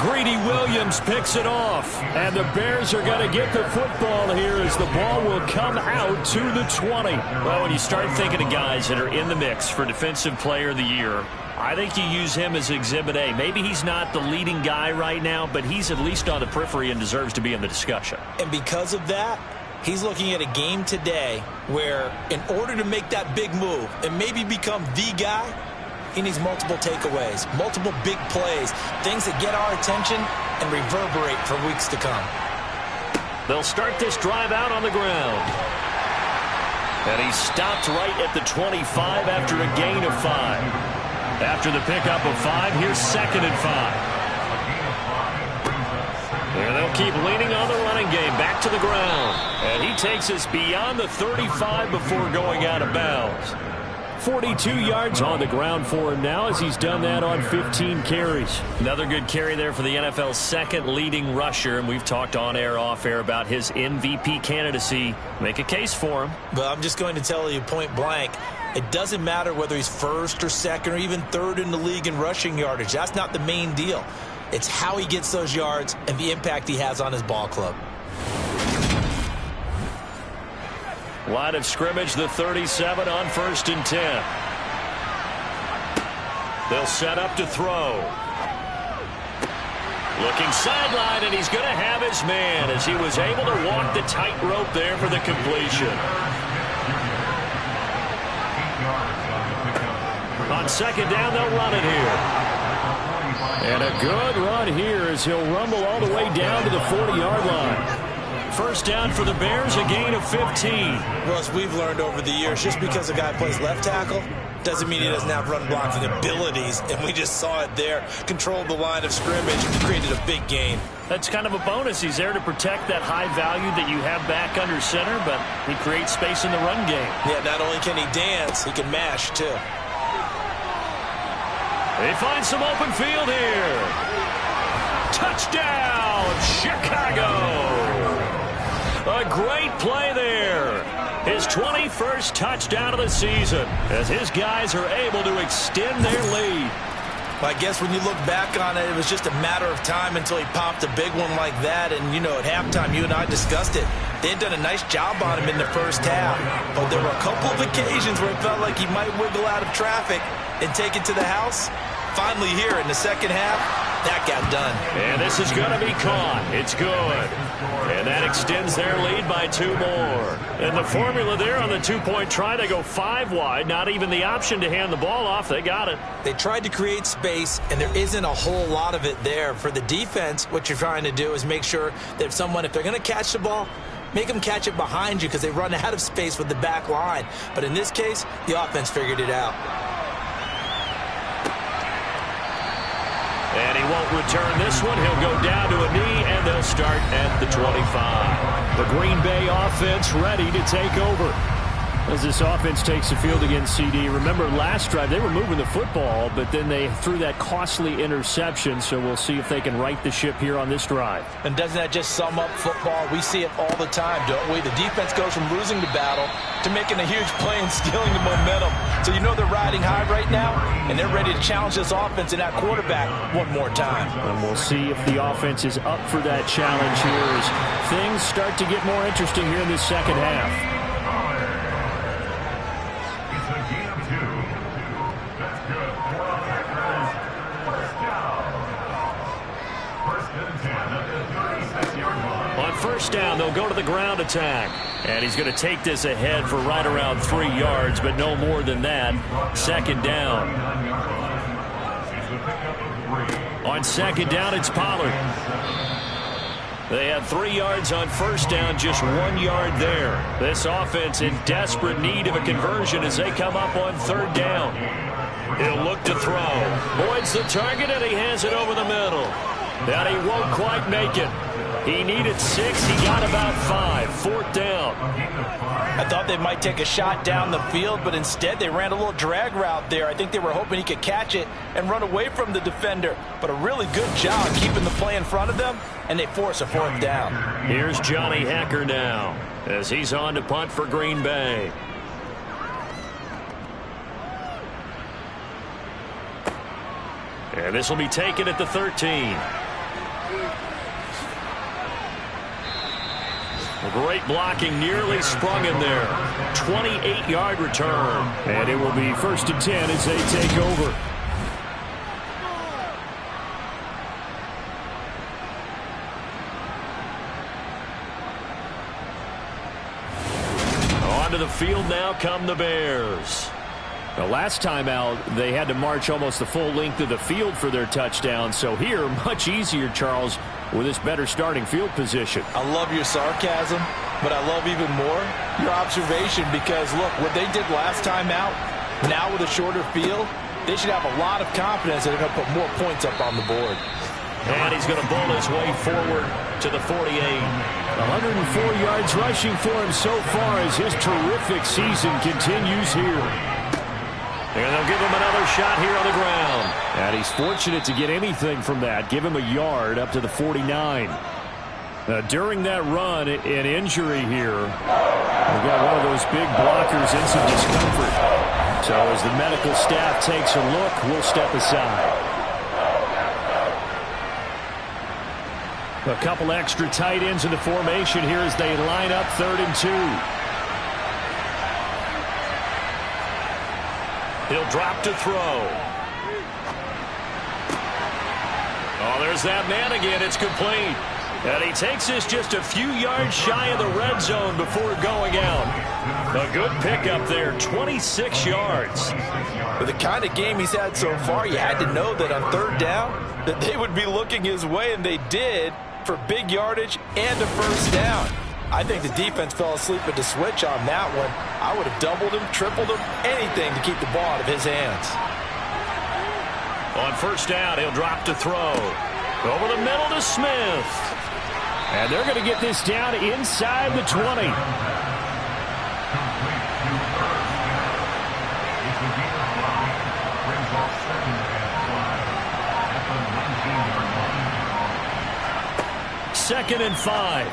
Greedy Williams picks it off. And the Bears are going to get the football here as the ball will come out to the 20. Well, when you start thinking of guys that are in the mix for Defensive Player of the Year, I think you use him as Exhibit A. Maybe he's not the leading guy right now, but he's at least on the periphery and deserves to be in the discussion. And because of that, he's looking at a game today where in order to make that big move and maybe become the guy, he needs multiple takeaways, multiple big plays, things that get our attention and reverberate for weeks to come. They'll start this drive out on the ground. And he stopped right at the 25 after a gain of 5. After the pickup of 5, here's 2nd and 5. And they'll keep leaning on the running game back to the ground. And he takes us beyond the 35 before going out of bounds. 42 yards on the ground for him now as he's done that on 15 carries. Another good carry there for the NFL's 2nd leading rusher, and we've talked on air, off air about his MVP candidacy. Make a case for him. But I'm just going to tell you point blank, it doesn't matter whether he's 1st or 2nd or even 3rd in the league in rushing yardage. That's not the main deal. It's how he gets those yards and the impact he has on his ball club. Line of scrimmage, the 37 on 1st and 10. They'll set up to throw. Looking sideline, and he's going to have his man as he was able to walk the tightrope there for the completion. On 2nd down, they'll run it here. And a good run here as he'll rumble all the way down to the 40-yard line. First down for the Bears, a gain of 15. Well, as we've learned over the years, just because a guy plays left tackle doesn't mean he doesn't have run blocking abilities. And we just saw it there. Controlled the line of scrimmage, created a big gain. That's kind of a bonus. He's there to protect that high value that you have back under center, but he creates space in the run game. Yeah, not only can he dance, he can mash, too. They find some open field here. Touchdown, Chicago! A great play there. His 21st touchdown of the season as his guys are able to extend their lead. Well, I guess when you look back on it, it was just a matter of time until he popped a big one like that. And, you know, at halftime, you and I discussed it. They had done a nice job on him in the first half. But there were a couple of occasions where it felt like he might wiggle out of traffic and take it to the house. Finally here in the second half, that got done. And this is going to be caught. It's good. And that extends their lead by 2 more. And the formula there on the 2-point try, they go 5 wide. Not even the option to hand the ball off. They got it. They tried to create space, and there isn't a whole lot of it there. For the defense, what you're trying to do is make sure that if they're going to catch the ball, make them catch it behind you because they run out of space with the back line. But in this case, the offense figured it out. And he won't return this one. He'll go down to a knee, and they'll start at the 25. The Green Bay offense ready to take over. As this offense takes the field against CD, remember last drive they were moving the football, but then they threw that costly interception, so we'll see if they can right the ship here on this drive. And doesn't that just sum up football? We see it all the time, don't we? The defense goes from losing the battle to making a huge play and stealing the momentum. So you know they're riding high right now, and they're ready to challenge this offense and that quarterback one more time. And we'll see if the offense is up for that challenge here as things start to get more interesting here in this second half. First down, they'll go to the ground attack. And he's going to take this ahead for right around 3 yards, but no more than that. Second down. On second down, it's Pollard. They had 3 yards on first down, just 1 yard there. This offense in desperate need of a conversion as they come up on third down. He'll look to throw. Boyd's the target, and he has it over the middle. And he won't quite make it. He needed 6. He got about 5. Fourth down. I thought they might take a shot down the field, but instead they ran a little drag route there. I think they were hoping he could catch it and run away from the defender. But a really good job keeping the play in front of them, and they force a fourth down. Here's Johnny Hecker now as he's on to punt for Green Bay. And this will be taken at the 13. Great blocking, nearly sprung him there. 28-yard return. And it will be first and 10 as they take over. Onto the field now come the Bears. The last time out, they had to march almost the full length of the field for their touchdown. So here, much easier, Charles, with this better starting field position. I love your sarcasm, but I love even more your observation because, look, what they did last time out, now with a shorter field, they should have a lot of confidence that they're going to put more points up on the board. And he's going to bowl his way forward to the 48. 104 yards rushing for him so far as his terrific season continues here. And they'll give him another shot here on the ground. And he's fortunate to get anything from that. Give him a yard up to the 49. During that run, an injury here. We've got one of those big blockers in some discomfort. So as the medical staff takes a look, we'll step aside. A couple extra tight ends in the formation here as they line up 3rd and 2. He'll drop to throw. Oh, there's that man again. It's complete. And he takes this just a few yards shy of the red zone before going out. A good pickup there, 26 yards. With the kind of game he's had so far, you had to know that on 3rd down that they would be looking his way, and they did for big yardage and a first down. I think the defense fell asleep at the switch on that one. I would have doubled him, tripled him, anything to keep the ball out of his hands. On first down, he'll drop to throw. Over the middle to Smith. And they're going to get this down inside the 20. Second and 5.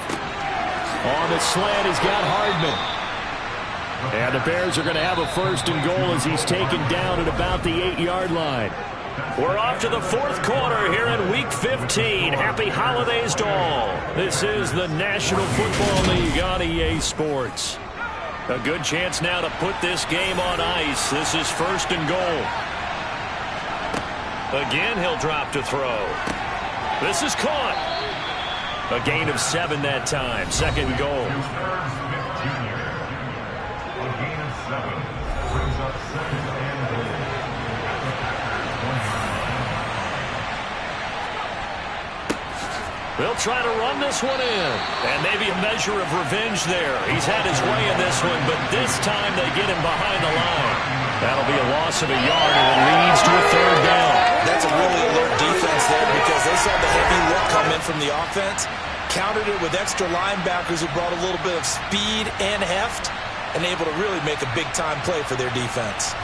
On the slant, he's got Hardman. And the Bears are going to have a 1st and goal as he's taken down at about the 8-yard line. We're off to the 4th quarter here in Week 15. Happy holidays to all. This is the National Football League on EA Sports. A good chance now to put this game on ice. This is 1st and goal. Again, he'll drop to throw. This is caught. A gain of 7 that time. 2nd and goal. They'll try to run this one in. And maybe a measure of revenge there. He's had his way in this one, but this time they get him behind the line. That'll be a loss of a yard, and it leads to a third down. That's a really alert defense there because they saw the heavy look come in from the offense, countered it with extra linebackers who brought a little bit of speed and heft, and able to really make a big-time play for their defense.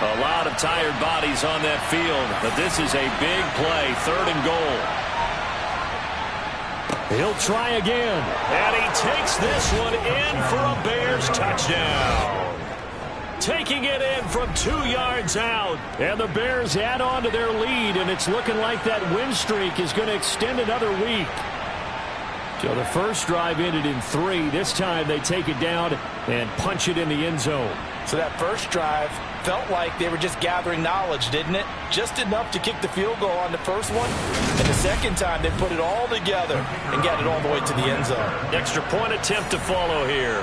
A lot of tired bodies on that field, but this is a big play, 3rd and goal. He'll try again, and he takes this one in for a Bears touchdown. Taking it in from 2 yards out, and the Bears add on to their lead, and it's looking like that win streak is going to extend another week. So the first drive ended in 3. This time they take it down and punch it in the end zone. So that first drive felt like they were just gathering knowledge, didn't it? Just enough to kick the field goal on the first one. And the second time, they put it all together and got it all the way to the end zone. Extra point attempt to follow here.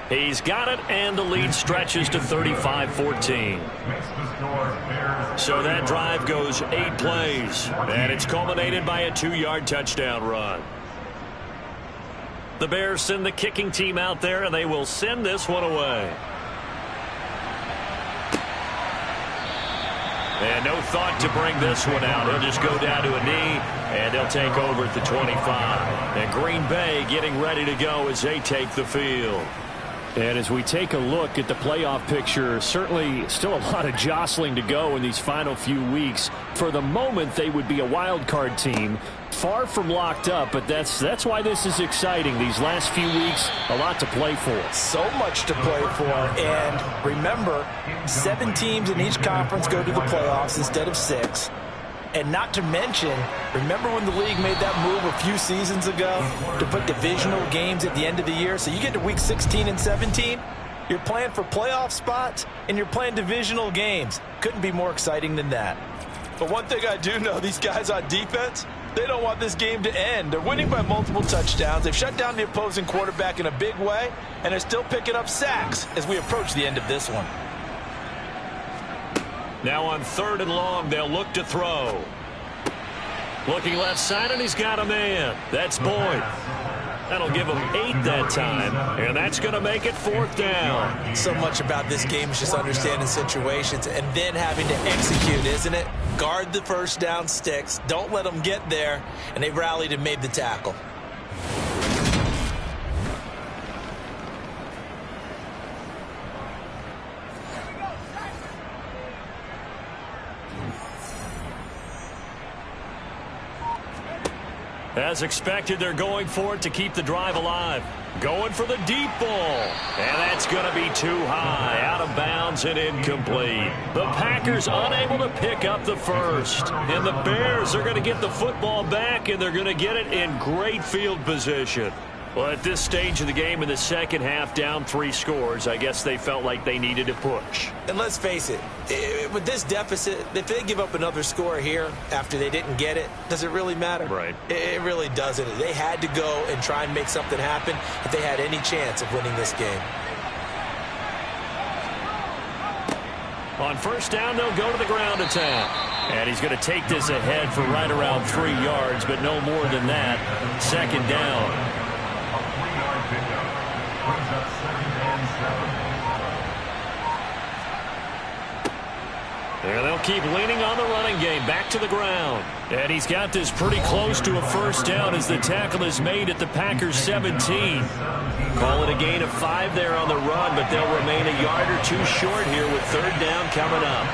He's got it, and the lead stretches to 35-14. So that drive goes 8 plays, and it's culminated by a 2-yard touchdown run. The Bears send the kicking team out there, and they will send this one away. And no thought to bring this one out. He'll just go down to a knee, and they'll take over at the 25. And Green Bay getting ready to go as they take the field. And as we take a look at the playoff picture, certainly still a lot of jostling to go in these final few weeks. For the moment, they would be a wild card team, far from locked up, but that's why this is exciting. These last few weeks, a lot to play for. So much to play for. And remember, 7 teams in each conference go to the playoffs instead of 6. And not to mention, remember when the league made that move a few seasons ago to put divisional games at the end of the year? So you get to week 16 and 17, you're playing for playoff spots, and you're playing divisional games. Couldn't be more exciting than that. But one thing I do know, these guys on defense, they don't want this game to end. They're winning by multiple touchdowns. They've shut down the opposing quarterback in a big way, and they're still picking up sacks as we approach the end of this one. Now on 3rd and long, they'll look to throw. Looking left side, and he's got a man. That's Boyd. That'll give him 8 that time, and that's going to make it 4th down. So much about this game is just understanding situations and then having to execute, isn't it? Guard the first down sticks. Don't let them get there, and they rallied and made the tackle. As expected, they're going for it to keep the drive alive. Going for the deep ball. And that's going to be too high. Out of bounds and incomplete. The Packers unable to pick up the first. And the Bears are going to get the football back, and they're going to get it in great field position. Well, at this stage of the game in the second half, down 3 scores, I guess they felt like they needed to push. And let's face it, with this deficit, if they give up another score here after they didn't get it, does it really matter? Right. It really doesn't. They had to go and try and make something happen if they had any chance of winning this game. On first down, they'll go to the ground attack. And he's going to take this ahead for right around 3 yards, but no more than that. 2nd down. And they'll keep leaning on the running game. Back to the ground. And he's got this pretty close to a first down as the tackle is made at the Packers 17. Call it a gain of 5 there on the run, but they'll remain a yard or 2 short here with 3rd down coming up.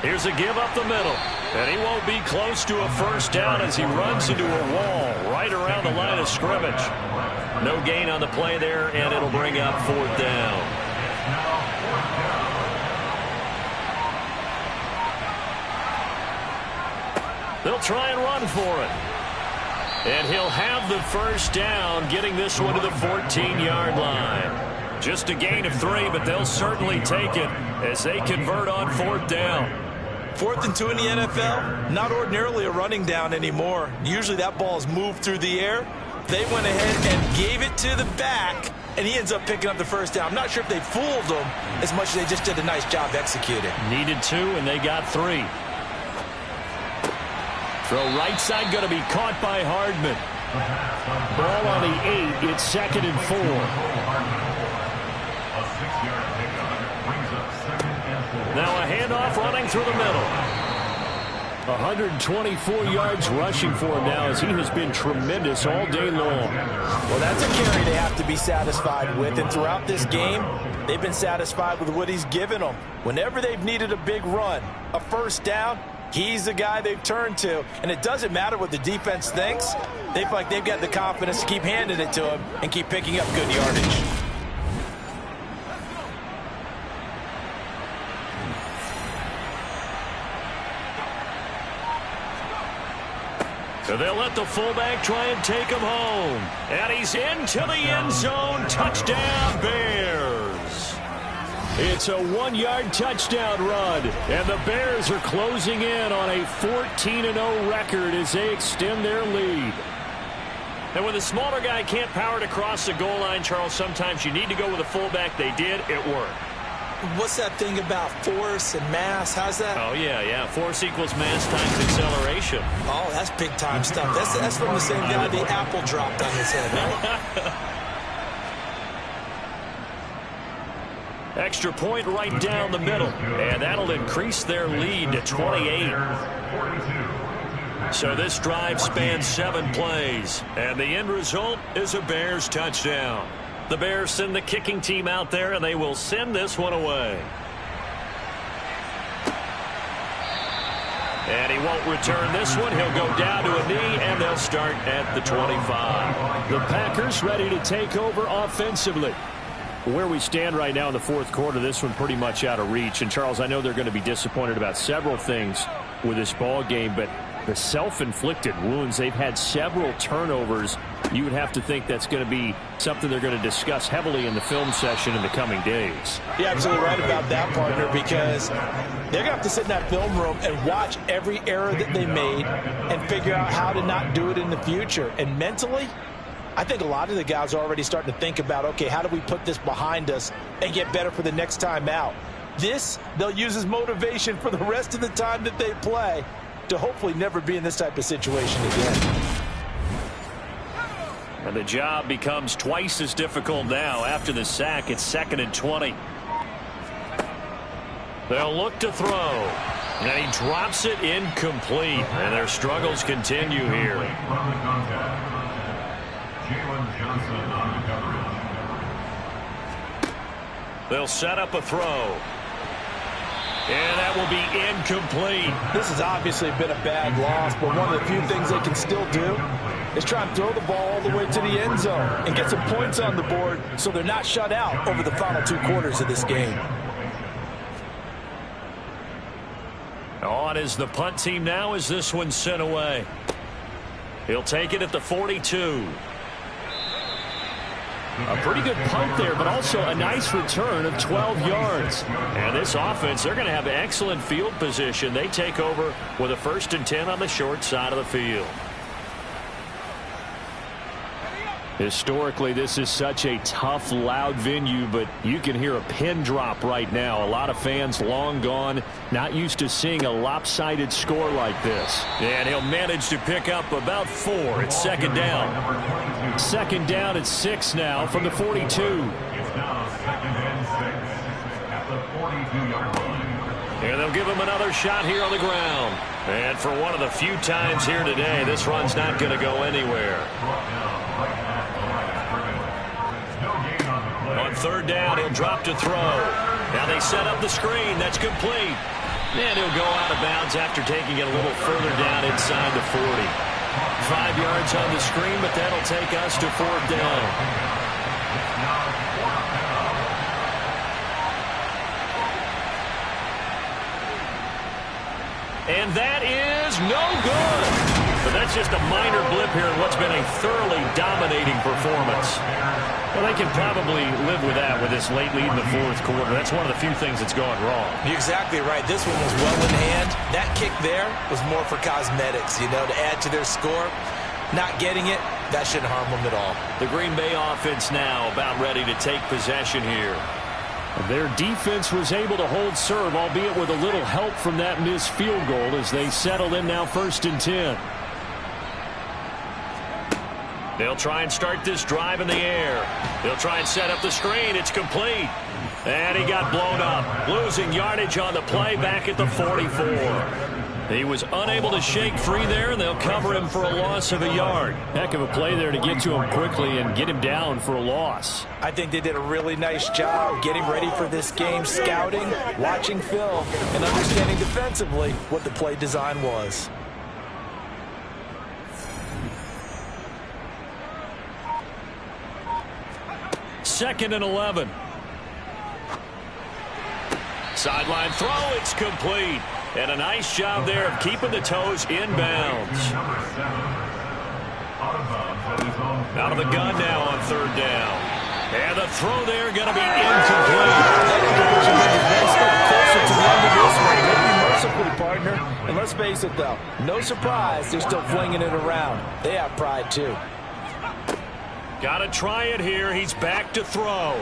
Here's a give up the middle. And he won't be close to a first down as he runs into a wall right around the line of scrimmage. No gain on the play there, and it'll bring up 4th down. They'll try and run for it. And he'll have the first down, getting this one to the 14-yard line. Just a gain of 3, but they'll certainly take it as they convert on 4th down. 4th and 2 in the NFL, not ordinarily a running down anymore. Usually that ball is moved through the air. they went ahead and gave it to the back, and he ends up picking up the first down. I'm not sure if they fooled him as much as they just did a nice job executing. Needed 2, and they got 3. Throw right side going to be caught by Hardman. Ball on the 8. It's 2nd and 4. Now a handoff running through the middle. 124 yards rushing for him now as he has been tremendous all day long. Well, that's a carry they have to be satisfied with. And throughout this game, they've been satisfied with what he's given them. Whenever they've needed a big run, a first down, he's the guy they've turned to. And it doesn't matter what the defense thinks. They feel like they've got the confidence to keep handing it to him and keep picking up good yardage. So they'll let the fullback try and take him home. And he's into the end zone. Touchdown, Bears. It's a 1-yard touchdown run. And the Bears are closing in on a 14-0 record as they extend their lead. And when the smaller guy can't power it across the goal line, Charles, sometimes you need to go with a fullback. They did. It worked. What's that thing about force and mass? How's that? Oh, yeah. Force equals mass times acceleration. Oh, that's big-time stuff. That's from the same guy the apple dropped on his head, right? Extra point right down the middle. And that'll increase their lead to 28. So this drive spans 7 plays. And the end result is a Bears touchdown. The Bears send the kicking team out there, and they will send this one away. And he won't return this one. He'll go down to a knee, and they'll start at the 25. The Packers ready to take over offensively. Where we stand right now in the fourth quarter, this one pretty much out of reach. And, Charles, I know they're going to be disappointed about several things with this ball game, but the self-inflicted wounds, they've had several turnovers. You would have to think that's going to be something they're going to discuss heavily in the film session in the coming days. You're absolutely right about that, partner, because they're going to have to sit in that film room and watch every error that they made and figure out how to not do it in the future. And mentally, I think a lot of the guys are already starting to think about, okay, how do we put this behind us and get better for the next time out? This, they'll use as motivation for the rest of the time that they play to hopefully never be in this type of situation again. And the job becomes twice as difficult now after the sack. It's 2nd and 20. They'll look to throw. And he drops it incomplete. And their struggles continue here. They'll set up a throw. And that will be incomplete. This has obviously been a bad loss, but one of the few things they can still do is try and throw the ball all the way to the end zone and get some points on the board so they're not shut out over the final 2 quarters of this game. On is the punt team now as this one's sent away. He'll take it at the 42. A pretty good punt there, but also a nice return of 12 yards. And this offense, they're going to have excellent field position. They take over with a 1st and 10 on the short side of the field. Historically, this is such a tough, loud venue, but you can hear a pin drop right now. A lot of fans long gone, not used to seeing a lopsided score like this. And he'll manage to pick up about 4. It's 2nd down. 2nd down at 6 now from the 42. It's now 2nd and 6 at the 42-yard line. And they'll give him another shot here on the ground. And for one of the few times here today, this run's not going to go anywhere. On 3rd down, he'll drop to throw. Now they set up the screen. That's complete. And he'll go out of bounds after taking it a little further down inside the 40. 5 yards on the screen, but that'll take us to 4th down. And that is no good. But that's just a minor blip here in what's been a thoroughly dominating performance. Well, they can probably live with that with this late lead in the 4th quarter. That's one of the few things that's gone wrong. You're exactly right. This one was well in hand. That kick there was more for cosmetics, to add to their score. Not getting it, that shouldn't harm them at all. The Green Bay offense now about ready to take possession here. Their defense was able to hold serve, albeit with a little help from that missed field goal as they settle in now 1st and 10. They'll try and start this drive in the air. They'll try and set up the screen. It's complete. And he got blown up. Losing yardage on the play back at the 44. He was unable to shake free there, and they'll cover him for a loss of a yard. Heck of a play there to get to him quickly and get him down for a loss. I think they did a really nice job getting ready for this game, scouting, watching film, and understanding defensively what the play design was. Second and 11. Sideline throw, it's complete. And a nice job there of keeping the toes inbounds. Out of the gun now on 3rd down. And the throw there going to be incomplete. Closer to the end of this one. Maybe mercifully, partner. And let's face it, though, no surprise they're still flinging it around. They have pride, too. Got to try it here. He's back to throw.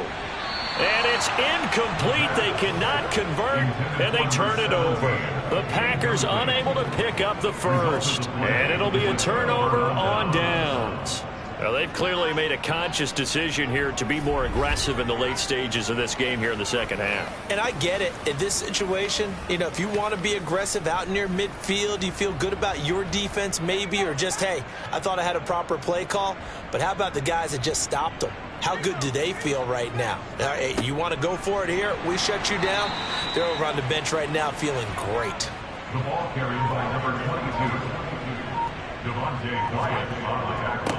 And it's incomplete. They cannot convert, and they turn it over. The Packers unable to pick up the first. And it'll be a turnover on downs. Now, they've clearly made a conscious decision here to be more aggressive in the late stages of this game here in the second half. And I get it. In this situation, you know, if you want to be aggressive out near midfield, you feel good about your defense maybe, or just, hey, I thought I had a proper play call. But how about the guys that just stopped them? How good do they feel right now? Hey, you want to go for it here? We shut you down. They're over on the bench right now feeling great. The ball carried by number 22, Devontae Wyatt on the tackle.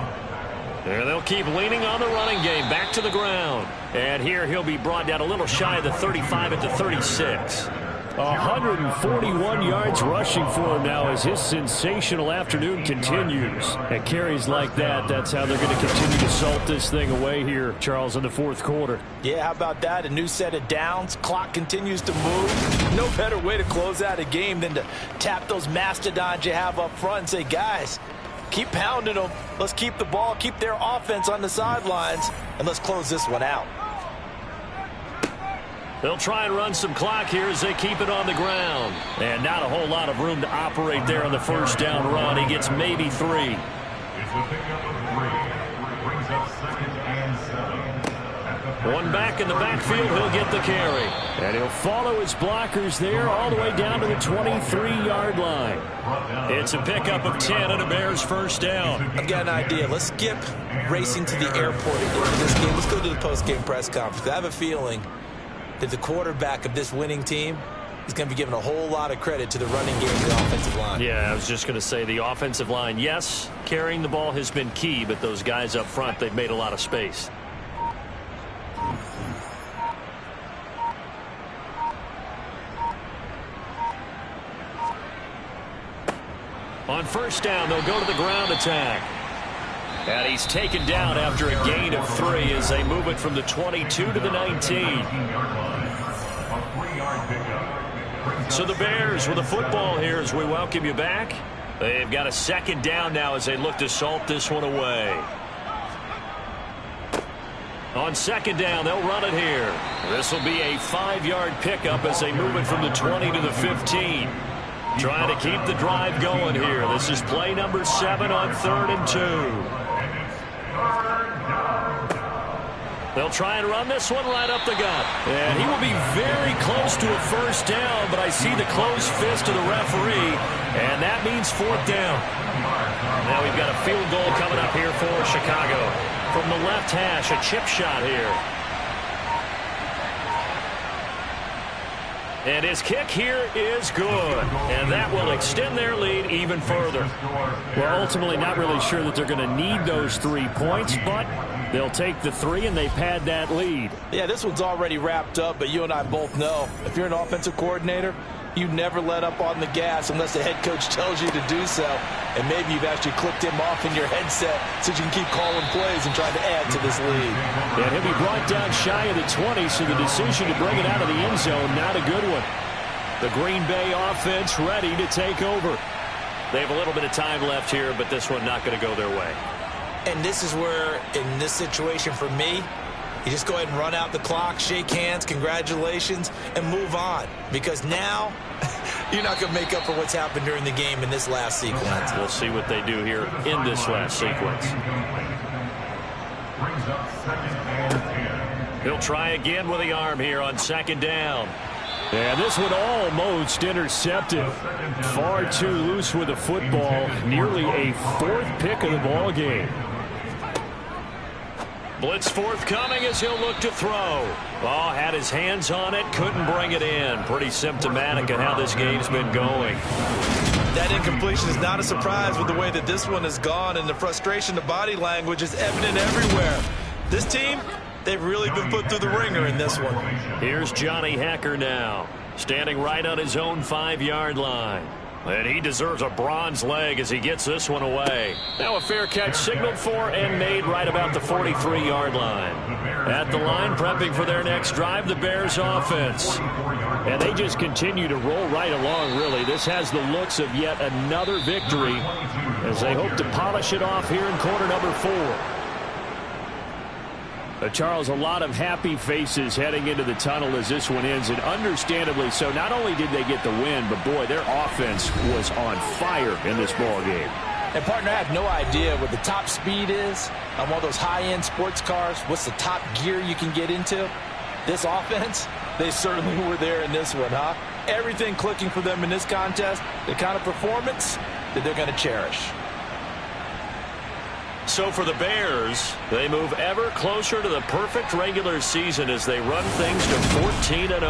And they'll keep leaning on the running game. Back to the ground. And here he'll be brought down a little shy of the 35 at the 36. 141 yards rushing for him now as his sensational afternoon continues. At carries like that, that's how they're going to continue to salt this thing away here, Charles, in the 4th quarter. Yeah, how about that? A new set of downs. Clock continues to move. No better way to close out a game than to tap those mastodons you have up front and say, guys, keep pounding them. Let's keep the ball, keep their offense on the sidelines, and let's close this one out. They'll try and run some clock here as they keep it on the ground. And not a whole lot of room to operate there on the 1st down run. He gets maybe 3. It's a pickup of 3. Brings up 2nd and 7. One back in the backfield, he'll get the carry. And he'll follow his blockers there all the way down to the 23-yard line. It's a pickup of 10 and a Bears 1st down. I've got an idea. Let's skip racing to the airport at the end of this game. Let's go to the post-game press conference. I have a feeling that the quarterback of this winning team is going to be given a whole lot of credit to the running game and the offensive line. Yeah, I was just going to say the offensive line, yes, carrying the ball has been key, but those guys up front, they've made a lot of space. On 1st down, they'll go to the ground attack. And he's taken down after a gain of 3 as they move it from the 22 to the 19. So the Bears with a football here as we welcome you back. They've got a 2nd down now as they look to salt this one away. On 2nd down, they'll run it here. This will be a 5-yard pickup as they move it from the 20 to the 15. Trying to keep the drive going here. This is play number 7 on 3rd and 2. They'll try and run this one right up the gut. And he will be very close to a 1st down, but I see the closed fist of the referee, and that means 4th down. Now we've got a field goal coming up here for Chicago. From the left hash, a chip shot here. And his kick here is good. And that will extend their lead even further. Well, ultimately not really sure that they're going to need those 3 points, but they'll take the 3 and they pad that lead. Yeah, this one's already wrapped up, but you and I both know if you're an offensive coordinator, you never let up on the gas unless the head coach tells you to do so. And maybe you've actually clicked him off in your headset so you can keep calling plays and trying to add to this lead. And he'll be brought down shy of the 20, so the decision to bring it out of the end zone, not a good one. The Green Bay offense ready to take over. They have a little bit of time left here, but this one not going to go their way. And this is where, in this situation for me, you just go ahead and run out the clock, shake hands, congratulations, and move on. Because now, you're not going to make up for what's happened during the game in this last sequence. We'll see what they do here in this last sequence. Brings up 2nd and 10. He'll try again with the arm here on 2nd down. And this one almost intercepted. Far too loose with the football. Nearly a 4th pick of the ball game. Blitz forthcoming as he'll look to throw. Oh, had his hands on it, couldn't bring it in. Pretty symptomatic of how this game's been going. That incompletion is not a surprise with the way that this one has gone, and the frustration, the body language is evident everywhere. This team, they've really been put through the ringer in this one. Here's Johnny Hecker now, standing right on his own 5-yard line. And he deserves a bronze leg as he gets this one away. Now a fair catch signaled for and made right about the 43-yard line. At the line, prepping for their next drive, the Bears offense. And they just continue to roll right along, really. This has the looks of yet another victory as they hope to polish it off here in quarter number 4. Charles, a lot of happy faces heading into the tunnel as this one ends, and understandably so. Not only did they get the win, but boy, their offense was on fire in this ball game. And, partner, I have no idea what the top speed is on one of those high-end sports cars. What's the top gear you can get into? This offense, they certainly were there in this one, huh? Everything clicking for them in this contest, the kind of performance that they're going to cherish. So for the Bears, they move ever closer to the perfect regular season as they run things to 14-0.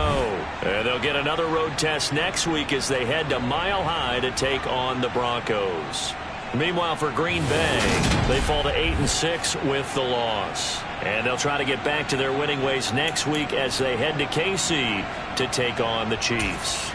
And they'll get another road test next week as they head to Mile High to take on the Broncos. Meanwhile, for Green Bay, they fall to 8-6 with the loss. And they'll try to get back to their winning ways next week as they head to KC to take on the Chiefs.